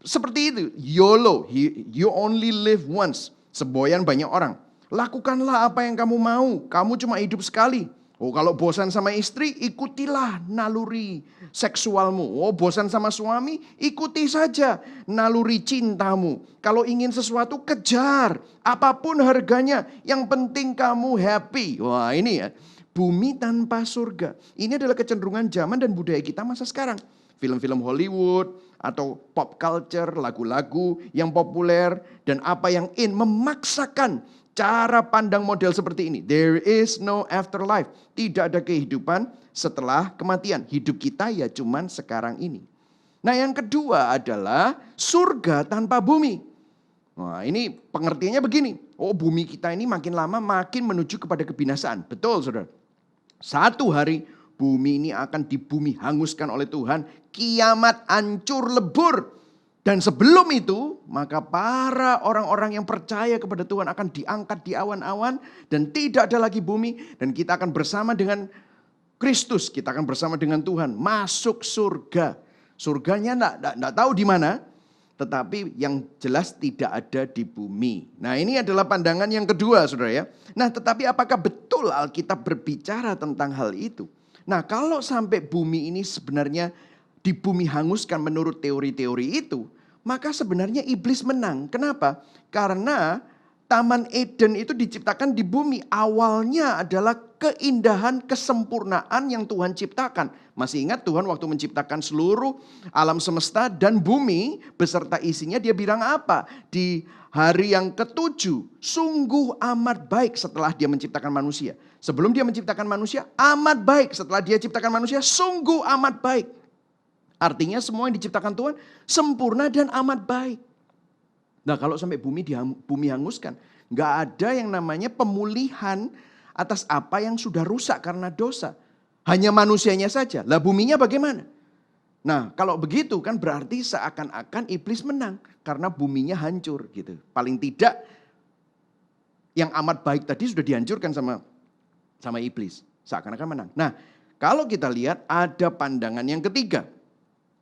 seperti itu. YOLO, you only live once. Semboyan banyak orang. Lakukanlah apa yang kamu mau, kamu cuma hidup sekali. Oh kalau bosan sama istri, ikutilah naluri seksualmu. Oh bosan sama suami, ikuti saja naluri cintamu. Kalau ingin sesuatu, kejar. Apapun harganya, yang penting kamu happy. Wah ini ya. Bumi tanpa surga. Ini adalah kecenderungan zaman dan budaya kita masa sekarang. Film-film Hollywood atau pop culture, lagu-lagu yang populer dan apa yang in memaksakan cara pandang model seperti ini. There is no afterlife. Tidak ada kehidupan setelah kematian. Hidup kita ya cuman sekarang ini. Nah yang kedua adalah surga tanpa bumi. Nah ini pengertiannya begini. Oh bumi kita ini makin lama makin menuju kepada kebinasaan. Betul saudara. Satu hari bumi ini akan dibumi hanguskan oleh Tuhan. Kiamat hancur lebur. Dan sebelum itu maka para orang-orang yang percaya kepada Tuhan akan diangkat di awan-awan. Dan tidak ada lagi bumi. Dan kita akan bersama dengan Kristus. Kita akan bersama dengan Tuhan. Masuk surga. Surganya enggak tahu di mana. Tetapi yang jelas tidak ada di bumi. Nah ini adalah pandangan yang kedua saudara ya. Nah tetapi apakah betul Alkitab berbicara tentang hal itu? Nah kalau sampai bumi ini sebenarnya di bumi hanguskan menurut teori-teori itu. Maka sebenarnya iblis menang. Kenapa? Karena Taman Eden itu diciptakan di bumi. Awalnya adalah keindahan, kesempurnaan yang Tuhan ciptakan. Masih ingat Tuhan waktu menciptakan seluruh alam semesta dan bumi beserta isinya, dia bilang apa? Di hari yang ke-7, sungguh amat baik setelah dia menciptakan manusia. Sebelum dia menciptakan manusia, amat baik. Setelah dia ciptakan manusia, sungguh amat baik. Artinya semua yang diciptakan Tuhan sempurna dan amat baik. Nah kalau sampai bumi hanguskan, nggak ada yang namanya pemulihan atas apa yang sudah rusak karena dosa. Hanya manusianya saja. Lah buminya bagaimana? Nah kalau begitu kan berarti seakan-akan iblis menang. Karena buminya hancur gitu. Paling tidak yang amat baik tadi sudah dihancurkan sama iblis. Seakan-akan menang. Nah kalau kita lihat ada pandangan yang ketiga.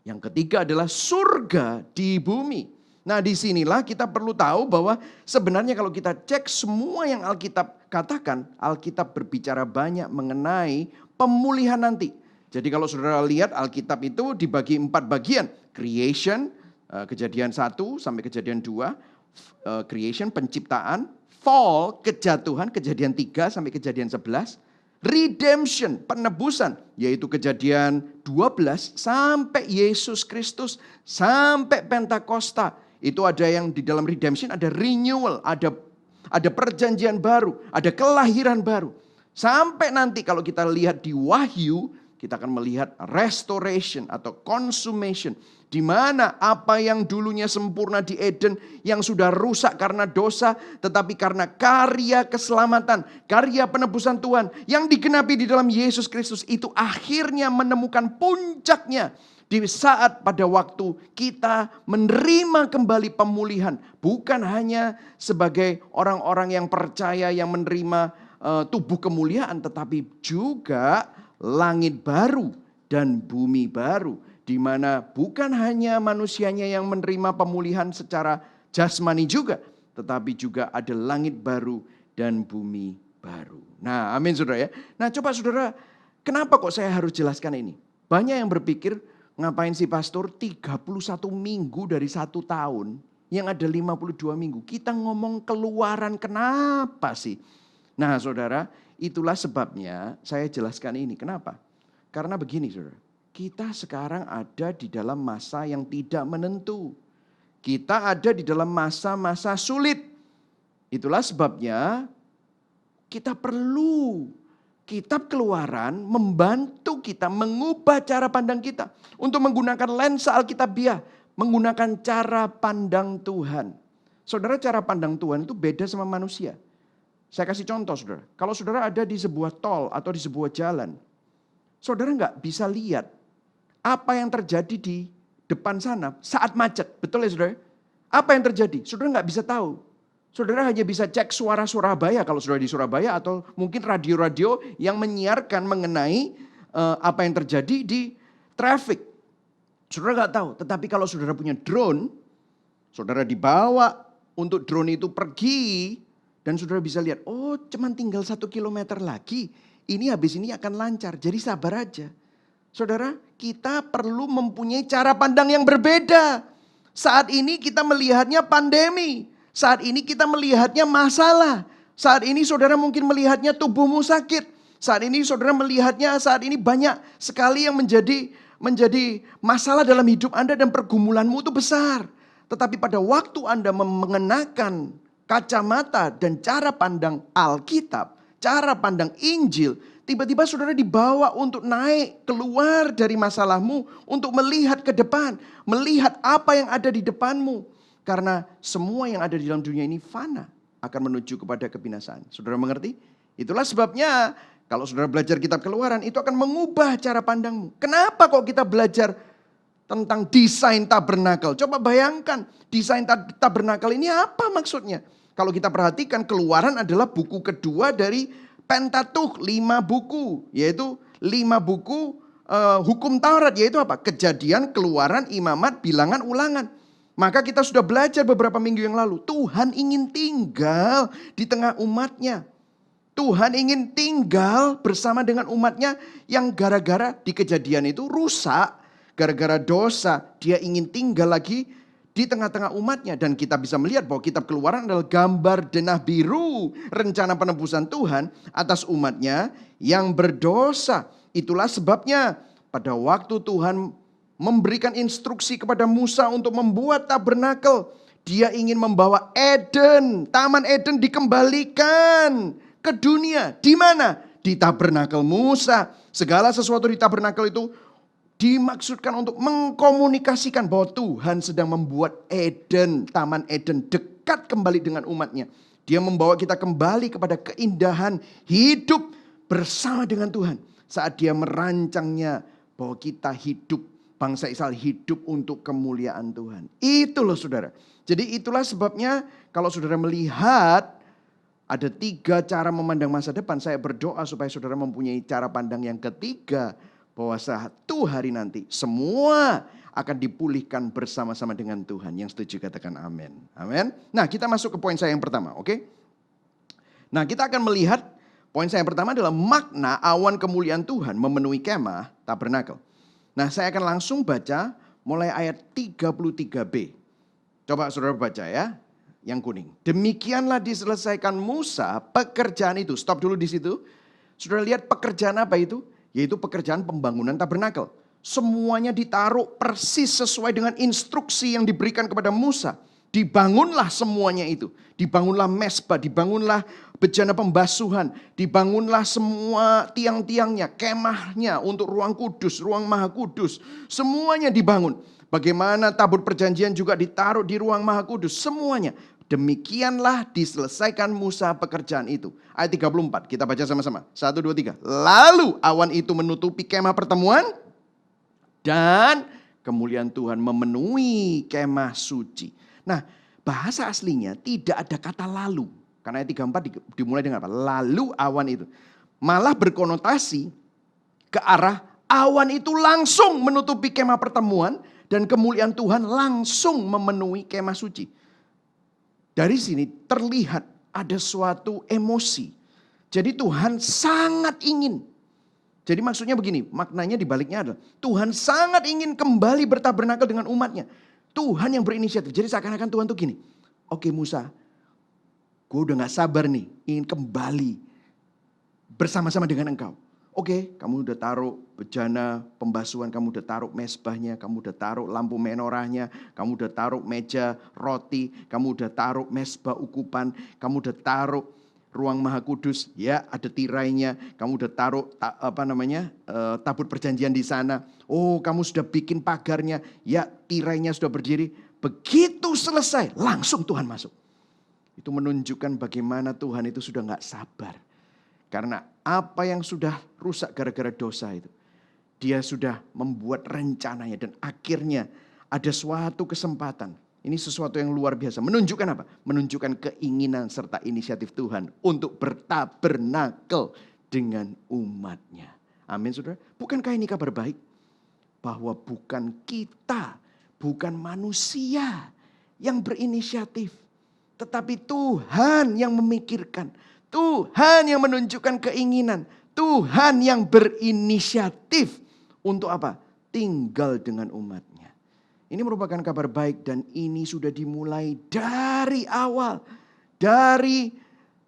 Yang ketiga adalah surga di bumi. Nah disinilah kita perlu tahu bahwa sebenarnya kalau kita cek semua yang Alkitab katakan, Alkitab berbicara banyak mengenai pemulihan nanti. Jadi kalau saudara lihat Alkitab itu dibagi 4 bagian. Creation, kejadian 1 sampai kejadian 2. Creation, penciptaan. Fall, kejatuhan, kejadian 3 sampai kejadian 11. redemption, penebusan, yaitu Kejadian 12 sampai Yesus Kristus, sampai Pentakosta. Itu ada yang di dalam redemption, ada renewal, ada perjanjian baru, ada kelahiran baru. Sampai nanti kalau kita lihat di Wahyu, kita akan melihat restoration atau consummation. Di mana apa yang dulunya sempurna di Eden yang sudah rusak karena dosa, tetapi karena karya keselamatan, karya penebusan Tuhan yang digenapi di dalam Yesus Kristus, itu akhirnya menemukan puncaknya di saat pada waktu kita menerima kembali pemulihan. Bukan hanya sebagai orang-orang yang percaya yang menerima tubuh kemuliaan, tetapi juga langit baru dan bumi baru, di mana bukan hanya manusianya yang menerima pemulihan secara jasmani juga, tetapi juga ada langit baru dan bumi baru. Nah, amin saudara ya. Nah, coba saudara, kenapa kok saya harus jelaskan ini? Banyak yang berpikir, ngapain sih pastor 31 minggu dari 1 tahun, yang ada 52 minggu. Kita ngomong Keluaran, kenapa sih? Nah saudara, itulah sebabnya saya jelaskan ini. Kenapa? Karena begini saudara, kita sekarang ada di dalam masa yang tidak menentu. Kita ada di dalam masa-masa sulit. Itulah sebabnya kita perlu kitab Keluaran membantu kita mengubah cara pandang kita. Untuk menggunakan lensa Alkitabiah, menggunakan cara pandang Tuhan. Saudara, cara pandang Tuhan itu beda sama manusia. Saya kasih contoh saudara, kalau saudara ada di sebuah tol atau di sebuah jalan, saudara nggak bisa lihat apa yang terjadi di depan sana saat macet, betul ya saudara? Apa yang terjadi? Saudara nggak bisa tahu. Saudara hanya bisa cek suara Surabaya kalau saudara di Surabaya, atau mungkin radio-radio yang menyiarkan mengenai apa yang terjadi di traffic. Saudara nggak tahu, tetapi kalau saudara punya drone, saudara dibawa untuk drone itu pergi, dan saudara bisa lihat, oh cuman tinggal 1 kilometer lagi, ini habis ini akan lancar, jadi sabar aja. Saudara, kita perlu mempunyai cara pandang yang berbeda. Saat ini kita melihatnya pandemi, saat ini kita melihatnya masalah, saat ini saudara mungkin melihatnya tubuhmu sakit, saat ini saudara melihatnya saat ini banyak sekali yang menjadi masalah dalam hidup Anda dan pergumulanmu itu besar. Tetapi pada waktu Anda mengenakan kacamata dan cara pandang Alkitab, cara pandang Injil, tiba-tiba saudara dibawa untuk naik keluar dari masalahmu, untuk melihat ke depan, melihat apa yang ada di depanmu. Karena semua yang ada di dalam dunia ini fana, akan menuju kepada kebinasaan. Saudara mengerti? Itulah sebabnya kalau saudara belajar kitab Keluaran, itu akan mengubah cara pandangmu. Kenapa kok kita belajar tentang desain tabernakel? Coba bayangkan, desain tabernakel ini apa maksudnya? Kalau kita perhatikan, Keluaran adalah buku kedua dari Pentateuch, 5 buku, yaitu 5 buku hukum Taurat, yaitu apa? Kejadian, Keluaran, Imamat, Bilangan, Ulangan. Maka kita sudah belajar beberapa minggu yang lalu, Tuhan ingin tinggal di tengah umatnya. Tuhan ingin tinggal bersama dengan umatnya yang gara-gara di Kejadian itu rusak, gara-gara dosa, dia ingin tinggal lagi di tengah-tengah umatnya. Dan kita bisa melihat bahwa kitab Keluaran adalah gambar denah biru rencana penebusan Tuhan atas umatnya yang berdosa. Itulah sebabnya pada waktu Tuhan memberikan instruksi kepada Musa untuk membuat tabernakel, dia ingin membawa Eden, Taman Eden dikembalikan ke dunia. Di mana? Di tabernakel Musa. Segala sesuatu di tabernakel itu dimaksudkan untuk mengkomunikasikan bahwa Tuhan sedang membuat Eden, Taman Eden dekat kembali dengan umatnya. Dia membawa kita kembali kepada keindahan hidup bersama dengan Tuhan. Saat dia merancangnya bahwa kita hidup, bangsa Israel hidup untuk kemuliaan Tuhan. Itu loh saudara. Jadi itulah sebabnya kalau saudara melihat ada 3 cara memandang masa depan, saya berdoa supaya saudara mempunyai cara pandang yang ketiga, bahwa satu hari nanti semua akan dipulihkan bersama-sama dengan Tuhan. Yang setuju katakan amin. Amin. Nah, kita masuk ke poin saya yang pertama, oke? Nah, kita akan melihat poin saya yang pertama adalah makna awan kemuliaan Tuhan memenuhi kemah tabernakel. Nah, saya akan langsung baca mulai ayat 33b. Coba saudara baca ya, yang kuning. Demikianlah diselesaikan Musa pekerjaan itu. Stop dulu di situ. Saudara lihat pekerjaan apa itu? Yaitu pekerjaan pembangunan tabernakel. Semuanya ditaruh persis sesuai dengan instruksi yang diberikan kepada Musa. Dibangunlah semuanya itu. Dibangunlah mesbah, dibangunlah bejana pembasuhan, dibangunlah semua tiang-tiangnya, kemahnya untuk ruang kudus, ruang maha kudus. Semuanya dibangun. Bagaimana tabut perjanjian juga ditaruh di ruang maha kudus. Semuanya. Demikianlah diselesaikan Musa pekerjaan itu. Ayat 34, kita baca sama-sama. 1, 2, 3. Lalu awan itu menutupi kemah pertemuan. Dan kemuliaan Tuhan memenuhi kemah suci. Nah, bahasa aslinya tidak ada kata lalu. Karena ayat 34 dimulai dengan apa? Lalu awan itu. Malah berkonotasi ke arah awan itu langsung menutupi kemah pertemuan. Dan kemuliaan Tuhan langsung memenuhi kemah suci. Dari sini terlihat ada suatu emosi. Jadi Tuhan sangat ingin. Jadi maksudnya begini, maknanya dibaliknya adalah Tuhan sangat ingin kembali bertabernakel dengan umatnya. Tuhan yang berinisiatif. Jadi seakan-akan Tuhan tuh gini, oke Musa, gue udah gak sabar nih, ingin kembali bersama-sama dengan engkau. Oke, kamu udah taruh bejana pembasuhan, kamu udah taruh mesbahnya, kamu udah taruh lampu menorahnya, kamu udah taruh meja roti, kamu udah taruh mesbah ukupan, kamu udah taruh ruang maha kudus, ya ada tirainya, kamu udah taruh tabut perjanjian di sana. Oh, kamu sudah bikin pagarnya, ya tirainya sudah berdiri. Begitu selesai, langsung Tuhan masuk. Itu menunjukkan bagaimana Tuhan itu sudah gak sabar. Karena apa yang sudah rusak gara-gara dosa itu, dia sudah membuat rencananya dan akhirnya ada suatu kesempatan. Ini sesuatu yang luar biasa. Menunjukkan apa? Menunjukkan keinginan serta inisiatif Tuhan untuk bertabernakel dengan umatnya. Amin saudara. Bukankah ini kabar baik? Bahwa bukan kita, bukan manusia yang berinisiatif. Tetapi Tuhan yang memikirkan. Tuhan yang menunjukkan keinginan. Tuhan yang berinisiatif. Untuk apa? Tinggal dengan umatnya. Ini merupakan kabar baik dan ini sudah dimulai dari awal. Dari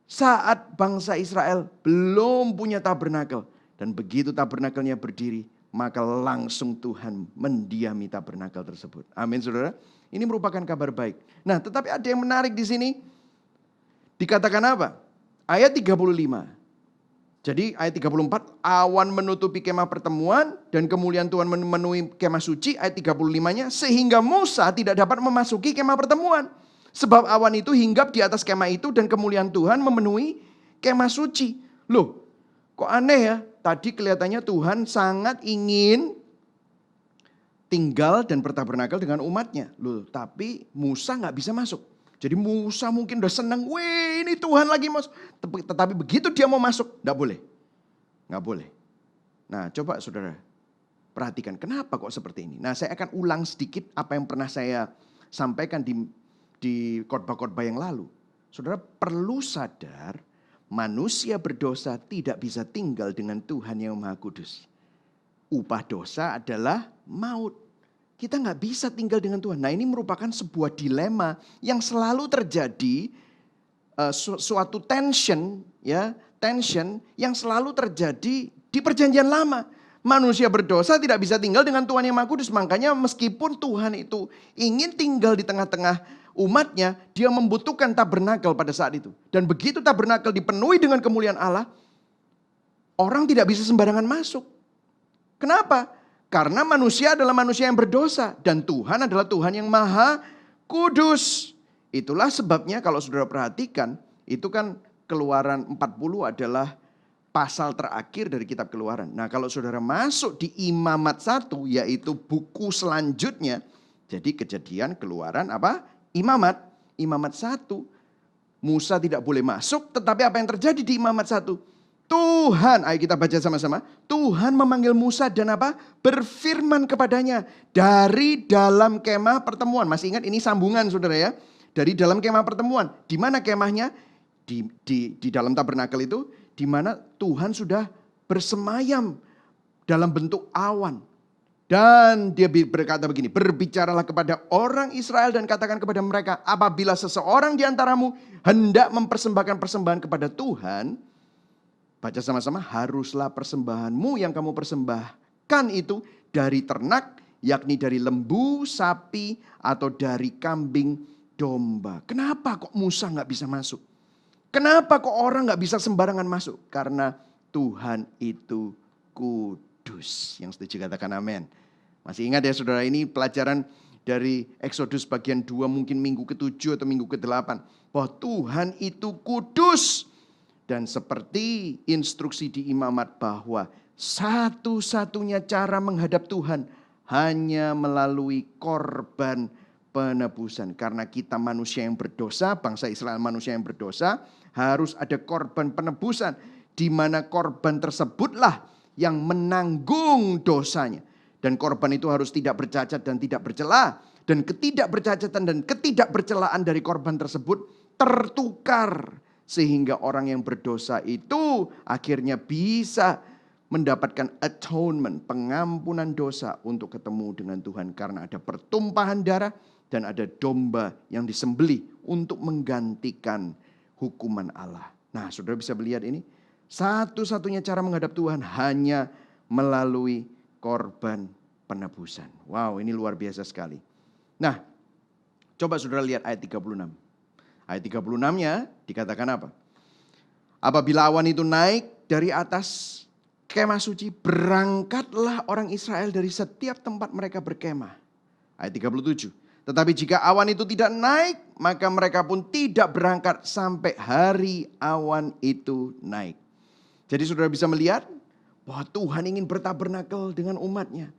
saat bangsa Israel belum punya tabernakel. Dan begitu tabernakelnya berdiri, maka langsung Tuhan mendiami tabernakel tersebut. Amin saudara. Ini merupakan kabar baik. Nah tetapi ada yang menarik di sini. Dikatakan apa? Ayat 35. Jadi ayat 34, awan menutupi kemah pertemuan dan kemuliaan Tuhan memenuhi kemah suci. Ayat 35-nya, sehingga Musa tidak dapat memasuki kemah pertemuan. Sebab awan itu hinggap di atas kemah itu dan kemuliaan Tuhan memenuhi kemah suci. Loh, kok aneh ya? Tadi kelihatannya Tuhan sangat ingin tinggal dan bertabernakel dengan umatnya. Loh, tapi Musa gak bisa masuk. Jadi Musa mungkin udah senang, wih ini Tuhan lagi masuk. Tetapi begitu dia mau masuk, gak boleh. Gak boleh. Nah coba saudara perhatikan kenapa kok seperti ini. Nah saya akan ulang sedikit apa yang pernah saya sampaikan di khotbah-khotbah yang lalu. Saudara perlu sadar manusia berdosa tidak bisa tinggal dengan Tuhan yang Maha Kudus. Upah dosa adalah maut. Kita gak bisa tinggal dengan Tuhan. Nah ini merupakan sebuah dilema yang selalu terjadi. Suatu tension yang selalu terjadi di perjanjian lama. Manusia berdosa tidak bisa tinggal dengan Tuhan yang Maha Kudus. Makanya meskipun Tuhan itu ingin tinggal di tengah-tengah umatnya, dia membutuhkan tabernakel pada saat itu. Dan begitu tabernakel dipenuhi dengan kemuliaan Allah, orang tidak bisa sembarangan masuk. Kenapa? Karena manusia adalah manusia yang berdosa. Dan Tuhan adalah Tuhan yang Maha Kudus. Itulah sebabnya kalau saudara perhatikan, itu kan Keluaran 40 adalah pasal terakhir dari kitab Keluaran. Nah kalau saudara masuk di Imamat 1, yaitu buku selanjutnya. Jadi Kejadian, Keluaran, Imamat 1. Musa tidak boleh masuk, tetapi apa yang terjadi di Imamat 1? Tuhan, ayo kita baca sama-sama. Tuhan memanggil Musa dan berfirman kepadanya dari dalam kemah pertemuan. Masih ingat ini sambungan saudara ya. Dari dalam kemah pertemuan. Di mana kemahnya? Di dalam tabernakel itu. Di mana Tuhan sudah bersemayam dalam bentuk awan. Dan dia berkata begini, berbicaralah kepada orang Israel dan katakan kepada mereka, apabila seseorang di antaramu hendak mempersembahkan persembahan kepada Tuhan, Baca sama-sama, haruslah persembahanmu yang kamu persembahkan itu dari ternak, yakni dari lembu, sapi, atau dari kambing, domba. Kenapa kok Musa nggak bisa masuk? Kenapa kok orang nggak bisa sembarangan masuk? Karena Tuhan itu kudus. Yang setuju katakan amin. Masih ingat ya saudara, ini pelajaran dari Exodus bagian 2 mungkin minggu ke-7 atau minggu ke-8. Bahwa Tuhan itu kudus. Dan seperti instruksi di imamat bahwa satu-satunya cara menghadap Tuhan hanya melalui korban penebusan. Karena kita manusia yang berdosa, bangsa Israel manusia yang berdosa, harus ada korban penebusan. Di mana korban tersebutlah yang menanggung dosanya. Dan korban itu harus tidak bercacat dan tidak bercela. Dan ketidakbercacatan dan ketidakbercelaan dari korban tersebut tertukar. Sehingga orang yang berdosa itu akhirnya bisa mendapatkan atonement, pengampunan dosa untuk ketemu dengan Tuhan. Karena ada pertumpahan darah dan ada domba yang disembelih untuk menggantikan hukuman Allah. Nah, saudara bisa melihat ini. Satu-satunya cara menghadap Tuhan hanya melalui korban penebusan. Wow, ini luar biasa sekali. Nah, coba saudara lihat ayat 36. Ayat 36-nya dikatakan apa? Apabila awan itu naik dari atas kemah suci, berangkatlah orang Israel dari setiap tempat mereka berkemah. Ayat 37. Tetapi jika awan itu tidak naik, maka mereka pun tidak berangkat sampai hari awan itu naik. Jadi saudara bisa melihat bahwa Tuhan ingin bertabernakel dengan umatnya.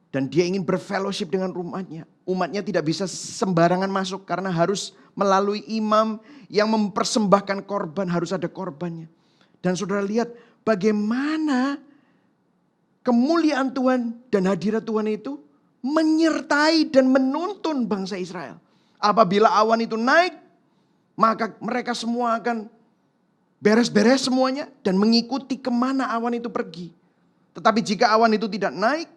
Dan dia ingin berfellowship dengan umatnya. Umatnya tidak bisa sembarangan masuk karena harus melalui imam yang mempersembahkan korban, harus ada korbannya. Dan saudara lihat bagaimana kemuliaan Tuhan dan hadirat Tuhan itu menyertai dan menuntun bangsa Israel. Apabila awan itu naik, maka mereka semua akan beres-beres semuanya dan mengikuti kemana awan itu pergi. Tetapi jika awan itu tidak naik,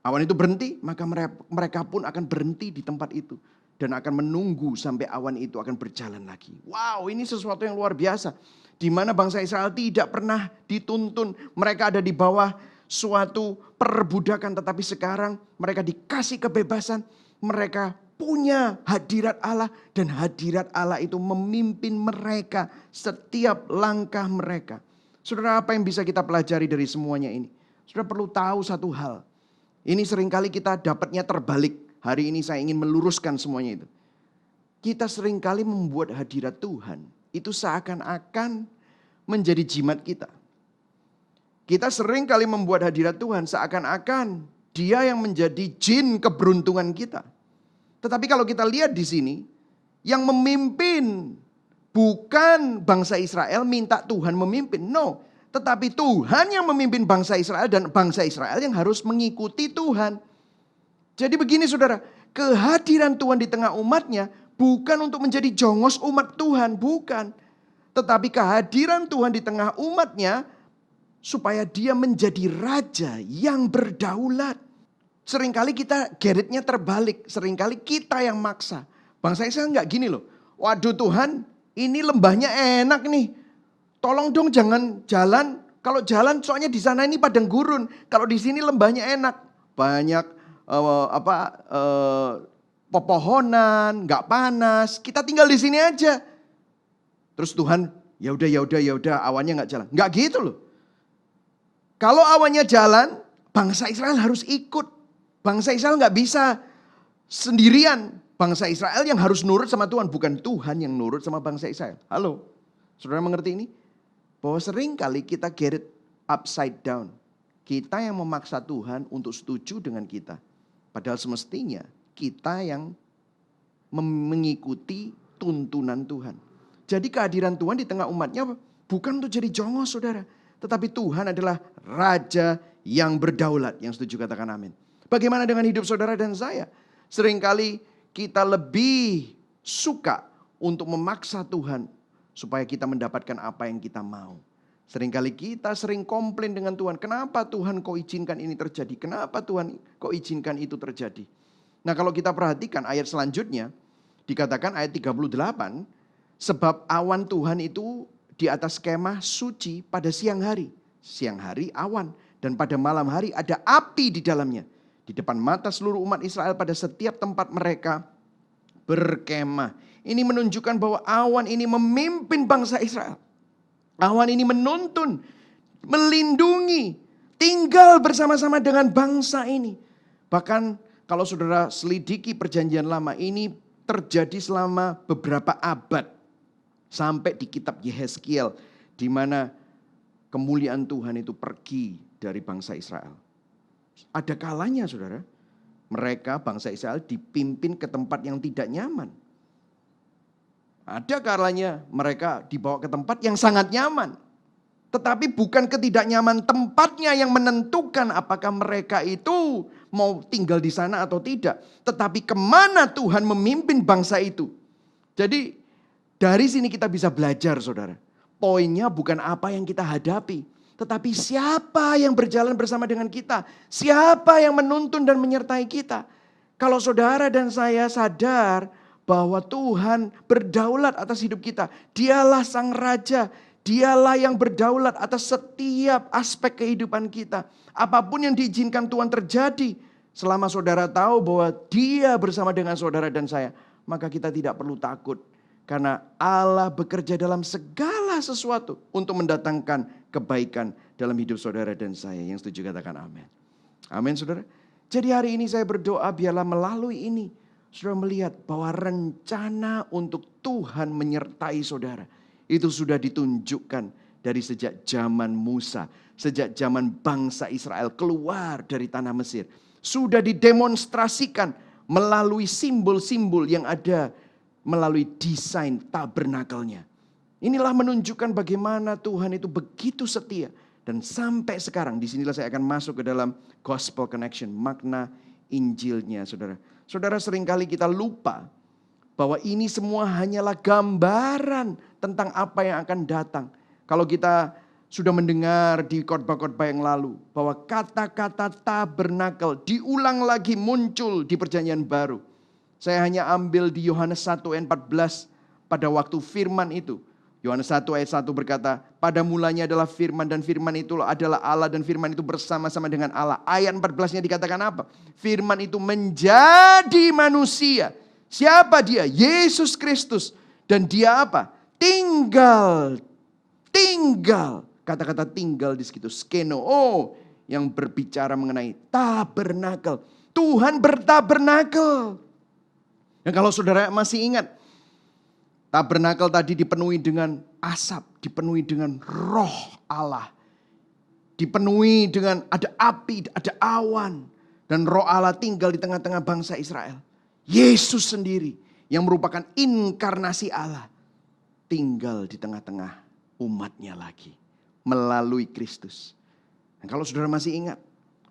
awan itu berhenti, maka mereka pun akan berhenti di tempat itu. Dan akan menunggu sampai awan itu akan berjalan lagi. Wow, ini sesuatu yang luar biasa. Di mana bangsa Israel tidak pernah dituntun. Mereka ada di bawah suatu perbudakan. Tetapi sekarang mereka dikasih kebebasan. Mereka punya hadirat Allah. Dan hadirat Allah itu memimpin mereka setiap langkah mereka. Saudara, apa yang bisa kita pelajari dari semuanya ini? Saudara perlu tahu satu hal. Ini seringkali kita dapatnya terbalik. Hari ini saya ingin meluruskan semuanya itu. Kita seringkali membuat hadirat Tuhan itu seakan-akan menjadi jimat kita. Kita seringkali membuat hadirat Tuhan seakan-akan dia yang menjadi jin keberuntungan kita. Tetapi kalau kita lihat di sini, yang memimpin bukan bangsa Israel minta Tuhan memimpin. No, tetapi Tuhan yang memimpin bangsa Israel dan bangsa Israel yang harus mengikuti Tuhan. Jadi begini saudara, kehadiran Tuhan di tengah umatnya bukan untuk menjadi jongos umat Tuhan, bukan. Tetapi kehadiran Tuhan di tengah umatnya supaya dia menjadi raja yang berdaulat. Seringkali kita geritnya terbalik, seringkali kita yang maksa. Bangsa Israel enggak gini loh, waduh Tuhan ini lembahnya enak nih. Tolong dong jangan jalan, kalau jalan soalnya di sana ini padang gurun, kalau di sini lembahnya enak. Banyak pepohonan, nggak panas. Kita tinggal di sini aja. Terus Tuhan, ya udah, awannya nggak jalan. Nggak gitu loh. Kalau awannya jalan, bangsa Israel harus ikut. Bangsa Israel nggak bisa sendirian. Bangsa Israel yang harus nurut sama Tuhan, bukan Tuhan yang nurut sama bangsa Israel. Halo, saudara mengerti ini? Bahwa sering kali kita get it upside down. Kita yang memaksa Tuhan untuk setuju dengan kita. Padahal semestinya kita yang mengikuti tuntunan Tuhan. Jadi kehadiran Tuhan di tengah umatnya bukan untuk jadi jongos saudara. Tetapi Tuhan adalah Raja yang berdaulat. Yang setuju katakan amin. Bagaimana dengan hidup saudara dan saya? Seringkali kita lebih suka untuk memaksa Tuhan supaya kita mendapatkan apa yang kita mau. Seringkali kita sering komplain dengan Tuhan. Kenapa Tuhan kok izinkan ini terjadi? Kenapa Tuhan kok izinkan itu terjadi? Nah kalau kita perhatikan ayat selanjutnya. Dikatakan ayat 38. Sebab awan Tuhan itu di atas kemah suci pada siang hari. Siang hari awan dan pada malam hari ada api di dalamnya. Di depan mata seluruh umat Israel pada setiap tempat mereka berkemah. Ini menunjukkan bahwa awan ini memimpin bangsa Israel. Awan ini menuntun, melindungi, tinggal bersama-sama dengan bangsa ini. Bahkan kalau saudara selidiki perjanjian lama ini terjadi selama beberapa abad. Sampai di kitab Yehezkiel, di mana kemuliaan Tuhan itu pergi dari bangsa Israel. Ada kalanya saudara, mereka bangsa Israel dipimpin ke tempat yang tidak nyaman. Ada kalanya mereka dibawa ke tempat yang sangat nyaman. Tetapi bukan ketidaknyaman tempatnya yang menentukan apakah mereka itu mau tinggal di sana atau tidak. Tetapi kemana Tuhan memimpin bangsa itu. Jadi dari sini kita bisa belajar saudara. Poinnya bukan apa yang kita hadapi. Tetapi siapa yang berjalan bersama dengan kita. Siapa yang menuntun dan menyertai kita. Kalau saudara dan saya sadar bahwa Tuhan berdaulat atas hidup kita. Dialah sang raja. Dialah yang berdaulat atas setiap aspek kehidupan kita. Apapun yang diizinkan Tuhan terjadi. Selama saudara tahu bahwa Dia bersama dengan saudara dan saya. Maka kita tidak perlu takut. Karena Allah bekerja dalam segala sesuatu untuk mendatangkan kebaikan dalam hidup saudara dan saya. Yang setuju katakan amin. Amin saudara. Jadi hari ini saya berdoa biarlah melalui ini. Saudara melihat bahwa rencana untuk Tuhan menyertai saudara. Itu sudah ditunjukkan dari sejak zaman Musa. Sejak zaman bangsa Israel keluar dari tanah Mesir. Sudah didemonstrasikan melalui simbol-simbol yang ada melalui desain tabernakelnya. Inilah menunjukkan bagaimana Tuhan itu begitu setia. Dan sampai sekarang, disinilah saya akan masuk ke dalam gospel connection, makna Injilnya saudara. Saudara seringkali kita lupa bahwa ini semua hanyalah gambaran tentang apa yang akan datang. Kalau kita sudah mendengar di khotbah-khotbah yang lalu bahwa kata-kata tabernakel diulang lagi muncul di perjanjian baru. Saya hanya ambil di Yohanes 1 ayat 14 pada waktu firman itu. Yohanes 1 ayat 1 berkata, pada mulanya adalah firman dan firman itu adalah Allah dan firman itu bersama-sama dengan Allah. Ayat 14-nya dikatakan apa? Firman itu menjadi manusia. Siapa dia? Yesus Kristus. Dan dia apa? Tinggal. Kata-kata tinggal di situ. Skeno. Yang berbicara mengenai tabernakel. Tuhan bertabernakel. Dan kalau saudara masih ingat, tabernakel tadi dipenuhi dengan asap, dipenuhi dengan roh Allah. Dipenuhi dengan ada api, ada awan. Dan roh Allah tinggal di tengah-tengah bangsa Israel. Yesus sendiri yang merupakan inkarnasi Allah. Tinggal di tengah-tengah umatnya lagi. Melalui Kristus. Dan kalau saudara masih ingat,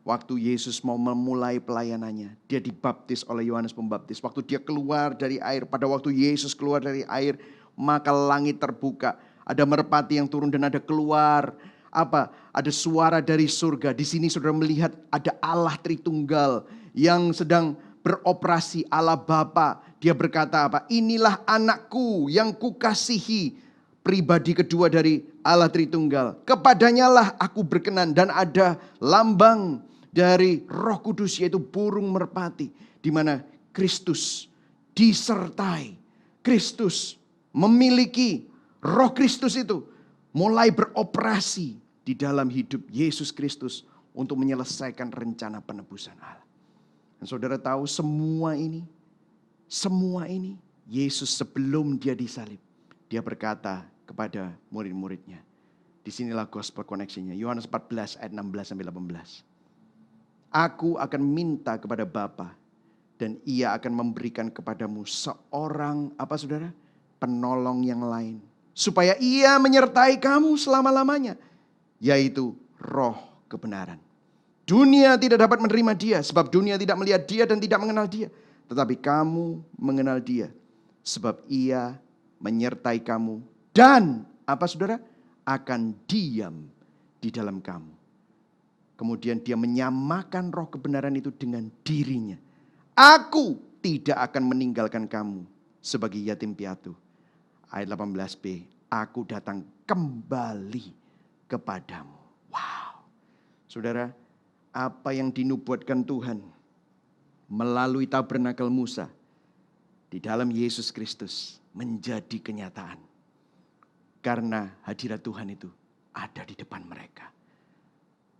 waktu Yesus mau memulai pelayanannya, dia dibaptis oleh Yohanes Pembaptis. Waktu dia keluar dari air, pada waktu Yesus keluar dari air, maka langit terbuka. Ada merpati yang turun dan ada keluar. Ada suara dari surga. Di sini saudara melihat ada Allah Tritunggal yang sedang beroperasi, Allah Bapa. Dia berkata inilah anakku yang kukasihi, pribadi kedua dari Allah Tritunggal. Kepadanya lah aku berkenan. Dan ada lambang dari Roh Kudus yaitu burung merpati, di mana Kristus disertai. Kristus memiliki Roh Kristus itu mulai beroperasi di dalam hidup Yesus Kristus untuk menyelesaikan rencana penebusan Allah. Dan saudara tahu semua ini Yesus sebelum dia disalib, dia berkata kepada murid-muridnya. Disinilah gospel connection-nya. Yohanes 14 ayat 16 sampai 18. Aku akan minta kepada Bapa dan Ia akan memberikan kepadamu seorang saudara? Penolong yang lain. Supaya Ia menyertai kamu selama-lamanya. Yaitu Roh kebenaran. Dunia tidak dapat menerima Dia sebab dunia tidak melihat Dia dan tidak mengenal Dia. Tetapi kamu mengenal Dia sebab Ia menyertai kamu dan saudara? Akan diam di dalam kamu. Kemudian dia menyamakan roh kebenaran itu dengan dirinya. Aku tidak akan meninggalkan kamu sebagai yatim piatu. Ayat 18b. aku datang kembali kepadamu. Wow. Saudara, apa yang dinubuatkan Tuhan melalui tabernakel Musa di dalam Yesus Kristus menjadi kenyataan. Karena hadirat Tuhan itu ada di depan mereka.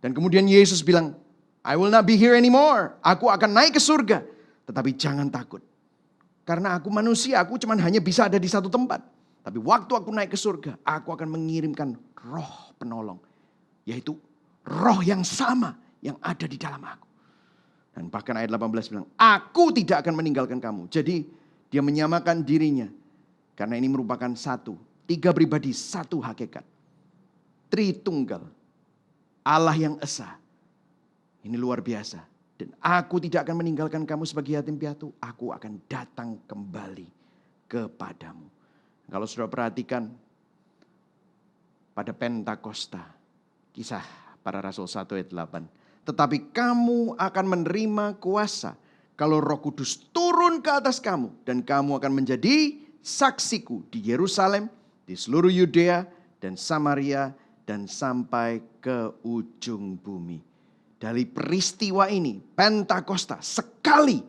Dan kemudian Yesus bilang, I will not be here anymore. Aku akan naik ke surga. Tetapi jangan takut. Karena aku manusia, aku cuma hanya bisa ada di satu tempat. Tapi waktu aku naik ke surga, aku akan mengirimkan roh penolong. Yaitu roh yang sama yang ada di dalam aku. Dan bahkan ayat 18 bilang, aku tidak akan meninggalkan kamu. Jadi dia menyamakan dirinya. Karena ini merupakan satu, 3 pribadi, satu hakikat. Tritunggal. Allah yang esa. Ini luar biasa. Dan aku tidak akan meninggalkan kamu sebagai yatim piatu. Aku akan datang kembali kepadamu. Kalau sudah perhatikan pada Pentakosta. Kisah para Rasul 1 ayat 8. Tetapi kamu akan menerima kuasa kalau Roh Kudus turun ke atas kamu. Dan kamu akan menjadi saksiku di Yerusalem, di seluruh Yudea dan Samaria dan sampai ke ujung bumi. Dari peristiwa ini, Pentakosta, sekali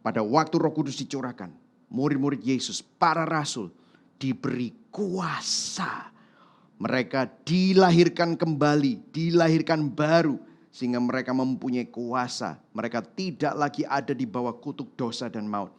pada waktu Roh Kudus dicurahkan, murid-murid Yesus, para rasul, diberi kuasa. Mereka dilahirkan kembali, dilahirkan baru, sehingga mereka mempunyai kuasa. Mereka tidak lagi ada di bawah kutuk dosa dan maut.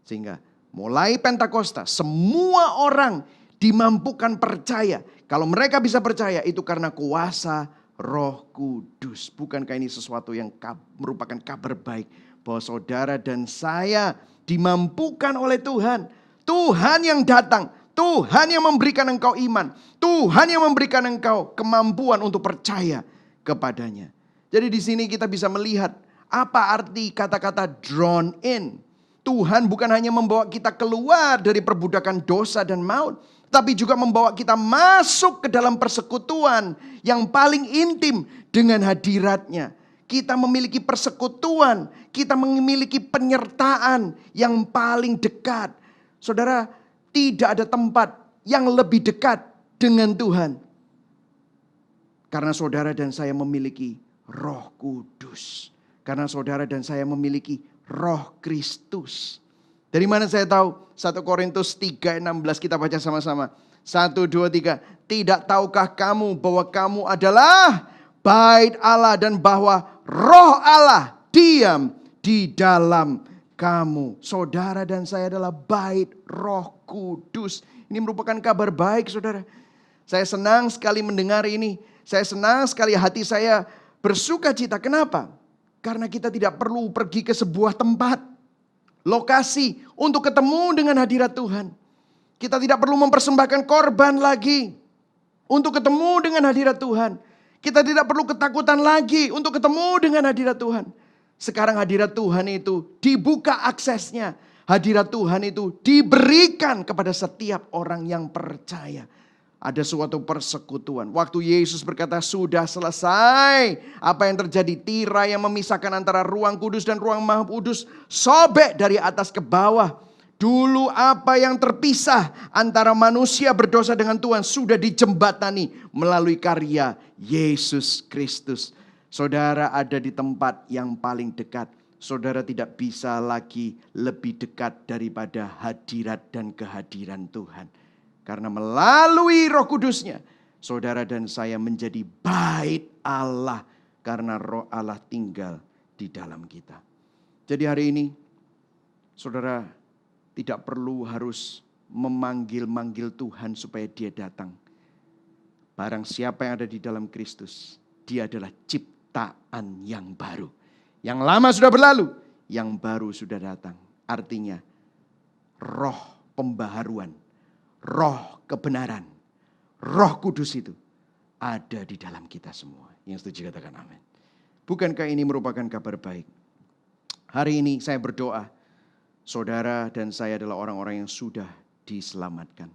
Sehingga mulai Pentakosta, semua orang dimampukan percaya. Kalau mereka bisa percaya, itu karena kuasa Roh Kudus. Bukankah ini sesuatu yang merupakan kabar baik bahwa saudara dan saya dimampukan oleh Tuhan. Tuhan yang datang, Tuhan yang memberikan engkau iman, Tuhan yang memberikan engkau kemampuan untuk percaya kepadanya. Jadi di sini kita bisa melihat apa arti kata-kata drawn in. Tuhan bukan hanya membawa kita keluar dari perbudakan dosa dan maut, tapi juga membawa kita masuk ke dalam persekutuan yang paling intim dengan hadiratnya. Kita memiliki persekutuan, kita memiliki penyertaan yang paling dekat. Saudara, tidak ada tempat yang lebih dekat dengan Tuhan. Karena saudara dan saya memiliki Roh Kudus. Karena saudara dan saya memiliki Roh Kristus. Dari mana saya tahu? 1 Korintus 3:16 kita baca sama-sama. 1, 2, 3. Tidak tahukah kamu bahwa kamu adalah bait Allah dan bahwa Roh Allah diam di dalam kamu. Saudara dan saya adalah bait Roh Kudus. Ini merupakan kabar baik, saudara. Saya senang sekali mendengar ini. Saya senang sekali, hati saya bersuka cita. Kenapa? Karena kita tidak perlu pergi ke sebuah tempat, lokasi untuk ketemu dengan hadirat Tuhan. Kita tidak perlu mempersembahkan korban lagi untuk ketemu dengan hadirat Tuhan. Kita tidak perlu ketakutan lagi untuk ketemu dengan hadirat Tuhan. Sekarang hadirat Tuhan itu dibuka aksesnya. Hadirat Tuhan itu diberikan kepada setiap orang yang percaya. Ada suatu persekutuan. Waktu Yesus berkata sudah selesai. Apa yang terjadi? Tirai yang memisahkan antara ruang kudus dan ruang maha kudus sobek dari atas ke bawah. Dulu apa yang terpisah antara manusia berdosa dengan Tuhan sudah dijembatani melalui karya Yesus Kristus. Saudara ada di tempat yang paling dekat. Saudara tidak bisa lagi lebih dekat daripada hadirat dan kehadiran Tuhan. Karena melalui Roh Kudusnya, saudara dan saya menjadi bait Allah. Karena Roh Allah tinggal di dalam kita. Jadi hari ini, saudara tidak perlu harus memanggil-manggil Tuhan supaya dia datang. Barang siapa yang ada di dalam Kristus, dia adalah ciptaan yang baru. Yang lama sudah berlalu, yang baru sudah datang. Artinya, roh pembaharuan, roh kebenaran, Roh Kudus itu ada di dalam kita semua. Yang setuju katakan amin. Bukankah ini merupakan kabar baik? Hari ini saya berdoa, saudara dan saya adalah orang-orang yang sudah diselamatkan.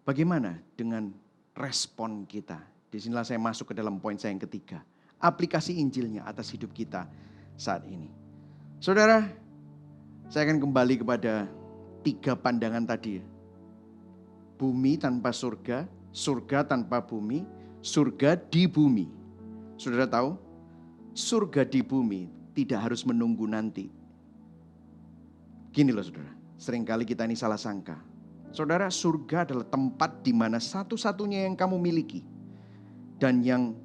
Bagaimana dengan respon kita? Disinilah saya masuk ke dalam poin saya yang ketiga. Aplikasi Injilnya atas hidup kita saat ini. Saudara, saya akan kembali kepada 3 pandangan tadi. bumi tanpa surga, surga tanpa bumi, surga di bumi. Saudara tahu, surga di bumi tidak harus menunggu nanti. Gini loh saudara, seringkali kita ini salah sangka. Saudara, surga adalah tempat di mana satu-satunya yang kamu miliki dan yang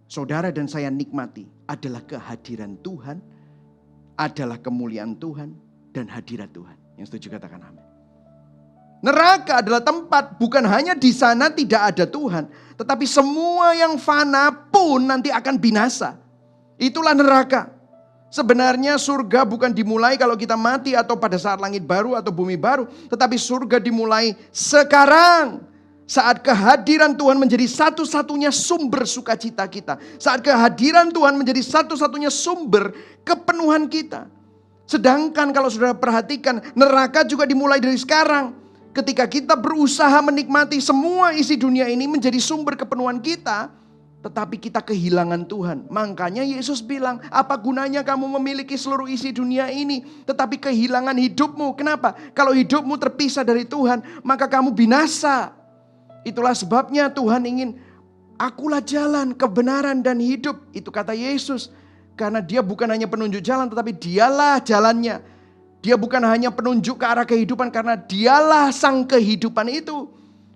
saudara dan saya nikmati adalah kehadiran Tuhan, adalah kemuliaan Tuhan dan hadirat Tuhan. Yang setuju katakan amin. Neraka adalah tempat bukan hanya di sana tidak ada Tuhan, tetapi semua yang fana pun nanti akan binasa. Itulah neraka. Sebenarnya surga bukan dimulai kalau kita mati atau pada saat langit baru atau bumi baru, tetapi surga dimulai sekarang. Saat kehadiran Tuhan menjadi satu-satunya sumber sukacita kita. Saat kehadiran Tuhan menjadi satu-satunya sumber kepenuhan kita. Sedangkan kalau saudara perhatikan, neraka juga dimulai dari sekarang. Ketika kita berusaha menikmati semua isi dunia ini menjadi sumber kepenuhan kita, tetapi kita kehilangan Tuhan. Makanya Yesus bilang, apa gunanya kamu memiliki seluruh isi dunia ini, tetapi kehilangan hidupmu. Kenapa? Kalau hidupmu terpisah dari Tuhan, maka kamu binasa. Itulah sebabnya Tuhan ingin, akulah jalan, kebenaran dan hidup. Itu kata Yesus. Karena dia bukan hanya penunjuk jalan, tetapi dialah jalannya. Dia bukan hanya penunjuk ke arah kehidupan, karena dialah sang kehidupan itu.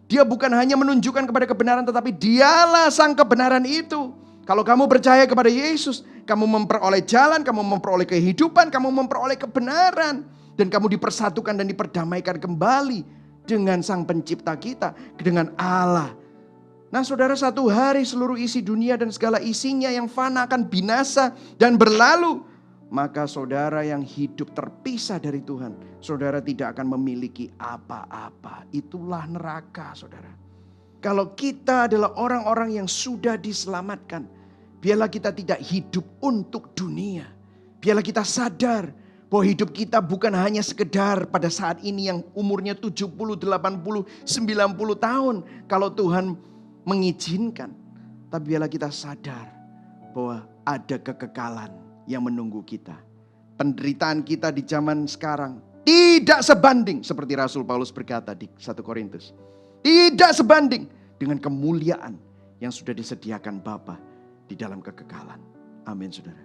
Dia bukan hanya menunjukkan kepada kebenaran, tetapi dialah sang kebenaran itu. Kalau kamu percaya kepada Yesus, kamu memperoleh jalan, kamu memperoleh kehidupan, kamu memperoleh kebenaran. Dan kamu dipersatukan dan diperdamaikan kembali dengan sang pencipta kita, dengan Allah. Nah saudara, satu hari seluruh isi dunia dan segala isinya yang fana akan binasa dan berlalu. Maka saudara yang hidup terpisah dari Tuhan, saudara tidak akan memiliki apa-apa. Itulah neraka saudara. Kalau kita adalah orang-orang yang sudah diselamatkan, biarlah kita tidak hidup untuk dunia. Biarlah kita sadar bahwa hidup kita bukan hanya sekedar pada saat ini yang umurnya 70, 80, 90 tahun. Kalau Tuhan mengizinkan. Tapi biarlah kita sadar bahwa ada kekekalan yang menunggu kita. Penderitaan kita di zaman sekarang tidak sebanding, seperti Rasul Paulus berkata di 1 Korintus. Tidak sebanding dengan kemuliaan yang sudah disediakan Bapa di dalam kekekalan. Amin saudara.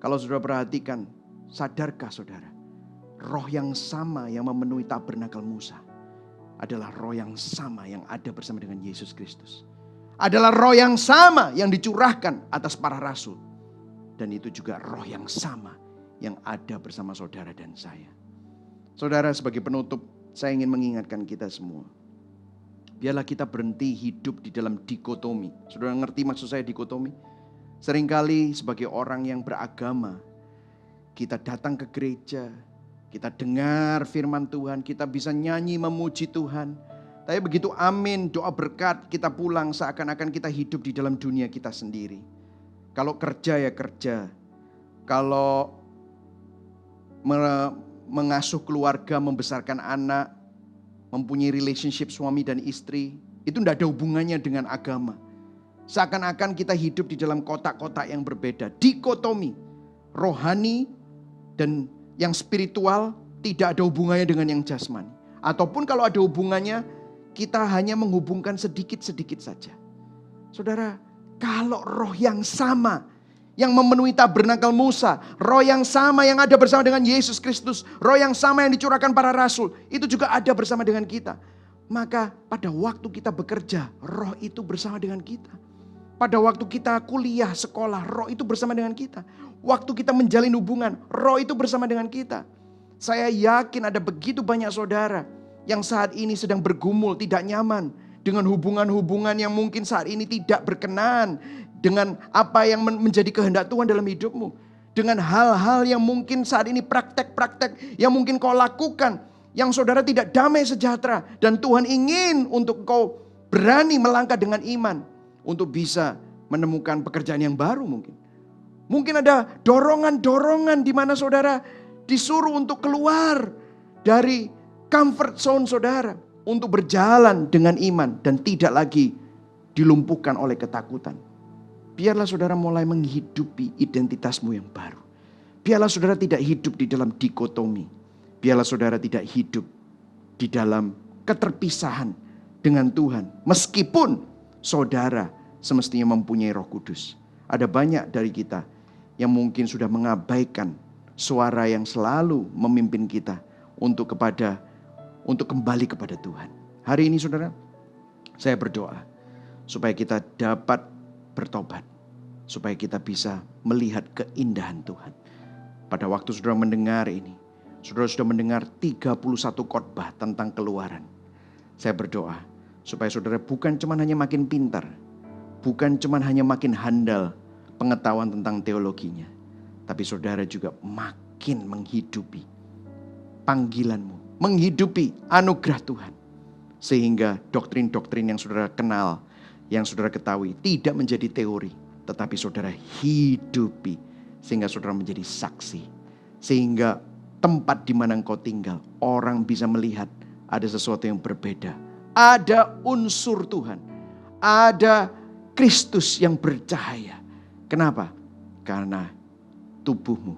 Kalau saudara perhatikan, sadarkah saudara, roh yang sama yang memenuhi tabernakel Musa adalah roh yang sama yang ada bersama dengan Yesus Kristus. Adalah roh yang sama yang dicurahkan atas para rasul. Dan itu juga roh yang sama yang ada bersama saudara dan saya. Saudara, sebagai penutup, saya ingin mengingatkan kita semua. Biarlah kita berhenti hidup di dalam dikotomi. Saudara ngerti maksud saya dikotomi? Seringkali sebagai orang yang beragama, kita datang ke gereja, kita dengar firman Tuhan, kita bisa nyanyi memuji Tuhan. Tapi begitu amin, doa berkat, kita pulang seakan-akan kita hidup di dalam dunia kita sendiri. Kalau kerja ya kerja. Kalau mengasuh keluarga, membesarkan anak, mempunyai relationship suami dan istri, itu tidak ada hubungannya dengan agama. Seakan-akan kita hidup di dalam kotak-kotak yang berbeda. Dikotomi, rohani dan yang spiritual tidak ada hubungannya dengan yang jasmani. Ataupun kalau ada hubungannya, kita hanya menghubungkan sedikit-sedikit saja. Saudara, kalau roh yang sama yang memenuhi tabernakel Musa, roh yang sama yang ada bersama dengan Yesus Kristus, roh yang sama yang dicurahkan para rasul, itu juga ada bersama dengan kita. Maka pada waktu kita bekerja, roh itu bersama dengan kita. Pada waktu kita kuliah, sekolah, roh itu bersama dengan kita. Waktu kita menjalin hubungan, roh itu bersama dengan kita. Saya yakin ada begitu banyak saudara yang saat ini sedang bergumul, tidak nyaman dengan hubungan-hubungan yang mungkin saat ini tidak berkenan dengan apa yang menjadi kehendak Tuhan dalam hidupmu. Dengan hal-hal yang mungkin saat ini praktek-praktek yang mungkin kau lakukan, yang saudara tidak damai sejahtera. Dan Tuhan ingin untuk kau berani melangkah dengan iman untuk bisa menemukan pekerjaan yang baru mungkin. Mungkin ada dorongan-dorongan di mana saudara disuruh untuk keluar dari comfort zone saudara. Untuk berjalan dengan iman dan tidak lagi dilumpuhkan oleh ketakutan. Biarlah saudara mulai menghidupi identitasmu yang baru. Biarlah saudara tidak hidup di dalam dikotomi. Biarlah saudara tidak hidup di dalam keterpisahan dengan Tuhan. Meskipun saudara semestinya mempunyai Roh Kudus. Ada banyak dari kita yang mungkin sudah mengabaikan suara yang selalu memimpin kita untuk kembali kepada Tuhan. Hari ini saudara, saya berdoa supaya kita dapat bertobat, supaya kita bisa melihat keindahan Tuhan. Pada waktu saudara mendengar ini, saudara sudah mendengar 31 khotbah tentang Keluaran. Saya berdoa supaya saudara bukan cuma hanya makin pintar, bukan cuma hanya makin handal pengetahuan tentang teologinya, tapi saudara juga makin menghidupi panggilanmu, menghidupi anugerah Tuhan. Sehingga doktrin-doktrin yang saudara kenal, yang saudara ketahui tidak menjadi teori, tetapi saudara hidupi. Sehingga saudara menjadi saksi. Sehingga tempat di mana engkau tinggal, orang bisa melihat ada sesuatu yang berbeda. Ada unsur Tuhan. Ada Kristus yang bercahaya. Kenapa? Karena tubuhmu,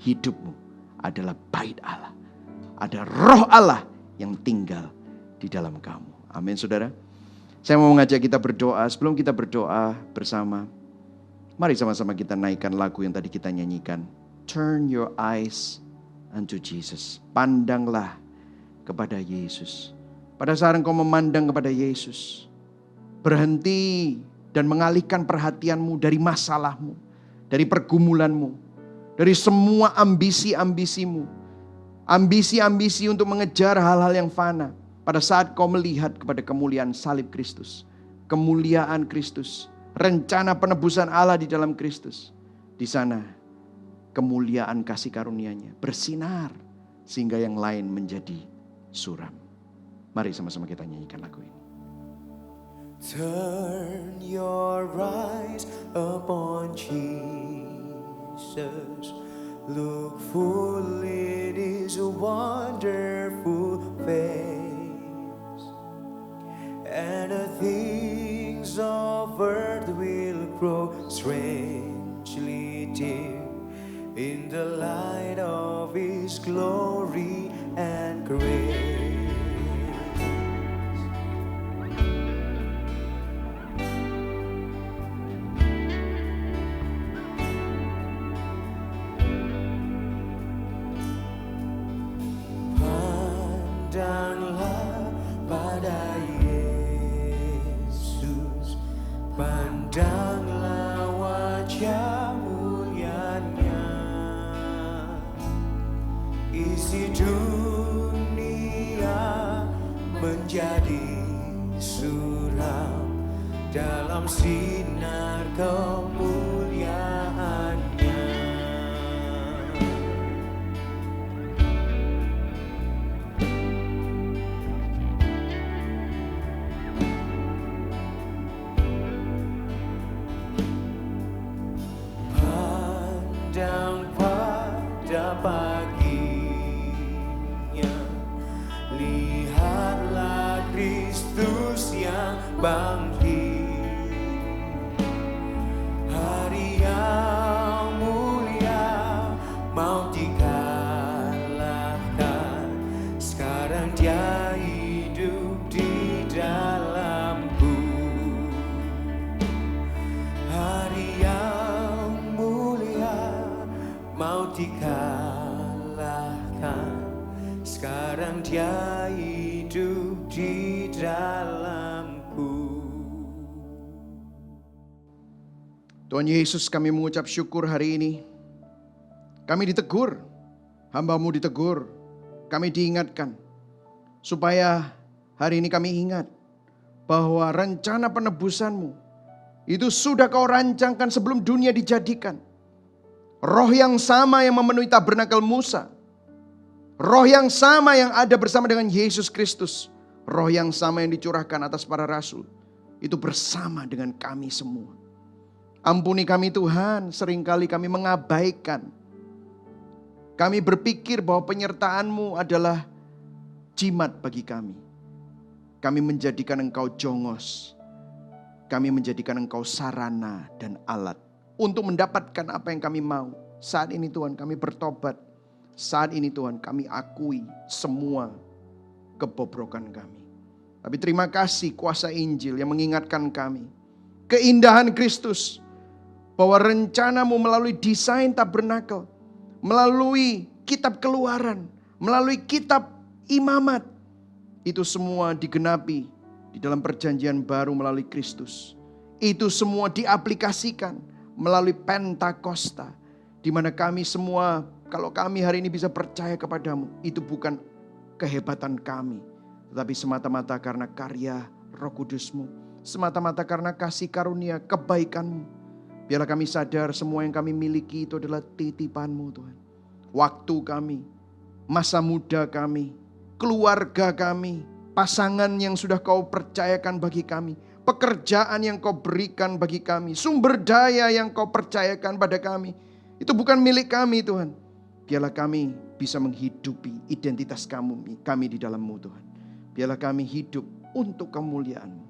hidupmu adalah bait Allah. Ada roh Allah yang tinggal di dalam kamu. Amin saudara. Saya mau mengajak kita berdoa. Sebelum kita berdoa bersama, mari sama-sama kita naikkan lagu yang tadi kita nyanyikan. Turn your eyes unto Jesus. Pandanglah kepada Yesus. Pada saat engkau memandang kepada Yesus, berhenti dan mengalihkan perhatianmu dari masalahmu, dari pergumulanmu, dari semua ambisi-ambisimu, ambisi-ambisi untuk mengejar hal-hal yang fana. Pada saat kau melihat kepada kemuliaan salib Kristus, kemuliaan Kristus, rencana penebusan Allah di dalam Kristus, di sana kemuliaan kasih karunia-Nya bersinar sehingga yang lain menjadi suram. Mari sama-sama kita nyanyikan lagu ini. Turn your eyes upon Jesus. Look full in His wonderful face. And the things of earth will grow strangely dim in the light of His glory and grace. Pandanglah pada Yesus, pandanglah wajah mulia-Nya. Isi dunia menjadi suram dalam sinar kemuliaan-Nya. Pandang pada paginya, lihatlah Kristus yang bangkit. Hari yang mulia, maut dikalahkan. Sekarang Dia hidup di dalamku. Hari yang mulia, maut dikalahkan. Sekarang Dia hidup di dalamku. Tuhan Yesus, kami mengucap syukur hari ini. Kami ditegur, hamba-Mu ditegur, kami diingatkan. Supaya hari ini kami ingat bahwa rencana penebusan-Mu itu sudah Kau rancangkan sebelum dunia dijadikan. Roh yang sama yang memenuhi tabernakel Musa, roh yang sama yang ada bersama dengan Yesus Kristus, roh yang sama yang dicurahkan atas para rasul, itu bersama dengan kami semua. Ampuni kami Tuhan, seringkali kami mengabaikan. Kami berpikir bahwa penyertaan-Mu adalah jimat bagi kami. Kami menjadikan Engkau jongos. Kami menjadikan Engkau sarana dan alat untuk mendapatkan apa yang kami mau. Saat ini Tuhan kami bertobat. Saat ini Tuhan kami akui semua kebobrokan kami. Tapi terima kasih kuasa Injil yang mengingatkan kami. Keindahan Kristus. Bahwa rencanamu melalui desain tabernakel. Melalui kitab Keluaran. Melalui kitab Imamat. Itu semua digenapi di dalam perjanjian baru melalui Kristus. Itu semua diaplikasikan melalui Pentakosta. Di mana kami semua, kalau kami hari ini bisa percaya kepadamu, itu bukan kehebatan kami. Tetapi semata-mata karena karya Roh Kudus-Mu. Semata-mata karena kasih karunia kebaikan-Mu. Biarlah kami sadar semua yang kami miliki itu adalah titipan-Mu Tuhan. Waktu kami, masa muda kami, keluarga kami, pasangan yang sudah Kau percayakan bagi kami, pekerjaan yang Kau berikan bagi kami, sumber daya yang Kau percayakan pada kami, itu bukan milik kami Tuhan. Biarlah kami bisa menghidupi identitas kami di dalam-Mu Tuhan. Biarlah kami hidup untuk kemuliaan-Mu.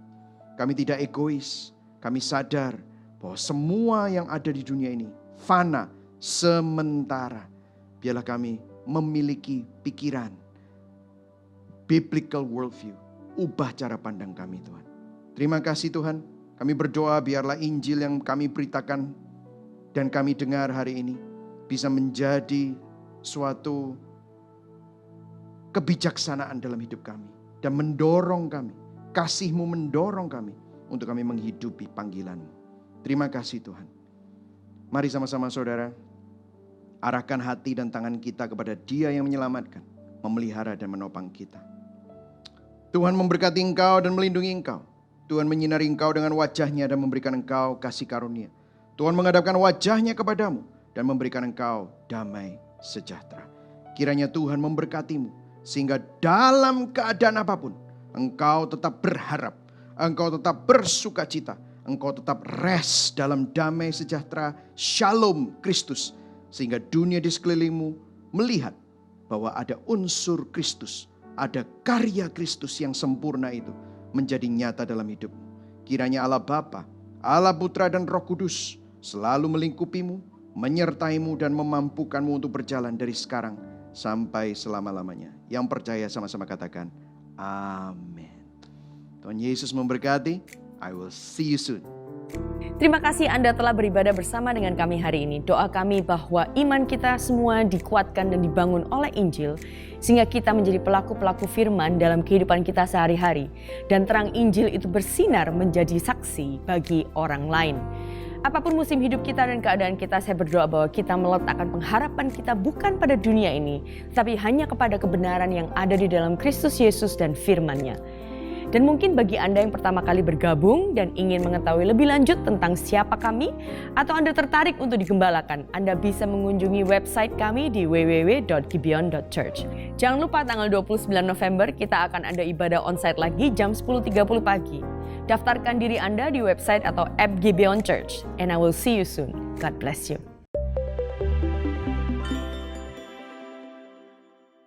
Kami tidak egois, kami sadar bahwa semua yang ada di dunia ini fana, sementara. Biarlah kami memiliki pikiran biblical worldview. Ubah cara pandang kami Tuhan. Terima kasih Tuhan. Kami berdoa biarlah Injil yang kami beritakan dan kami dengar hari ini bisa menjadi suatu kebijaksanaan dalam hidup kami. Dan mendorong kami. Kasih-Mu mendorong kami untuk kami menghidupi panggilan-Mu. Terima kasih Tuhan. Mari sama-sama saudara. Arahkan hati dan tangan kita kepada Dia yang menyelamatkan, memelihara dan menopang kita. Tuhan memberkati engkau dan melindungi engkau. Tuhan menyinari engkau dengan wajah-Nya dan memberikan engkau kasih karunia. Tuhan menghadapkan wajah-Nya kepadamu dan memberikan engkau damai sejahtera. Kiranya Tuhan memberkatimu sehingga dalam keadaan apapun engkau tetap berharap, engkau tetap bersukacita, engkau tetap rest dalam damai sejahtera Shalom Kristus. Sehingga dunia di sekelilingmu melihat bahwa ada unsur Kristus, ada karya Kristus yang sempurna itu menjadi nyata dalam hidupmu. Kiranya Allah Bapa, Allah Putra dan Roh Kudus selalu melingkupimu, menyertaimu dan memampukanmu untuk berjalan dari sekarang sampai selama-lamanya. Yang percaya sama-sama katakan amin. Tuhan Yesus memberkati. I will see you soon. Terima kasih Anda telah beribadah bersama dengan kami hari ini. Doa kami bahwa iman kita semua dikuatkan dan dibangun oleh Injil, sehingga kita menjadi pelaku-pelaku firman dalam kehidupan kita sehari-hari. Dan terang Injil itu bersinar menjadi saksi bagi orang lain. Apapun musim hidup kita dan keadaan kita, saya berdoa bahwa kita meletakkan pengharapan kita bukan pada dunia ini, tapi hanya kepada kebenaran yang ada di dalam Kristus Yesus dan firman-Nya. Dan mungkin bagi Anda yang pertama kali bergabung dan ingin mengetahui lebih lanjut tentang siapa kami, atau Anda tertarik untuk digembalakan, Anda bisa mengunjungi website kami di www.gibeon.church. Jangan lupa tanggal 29 November kita akan ada ibadah onsite lagi jam 10.30 pagi. Daftarkan diri Anda di website atau app Gibeon Church. And I will see you soon. God bless you.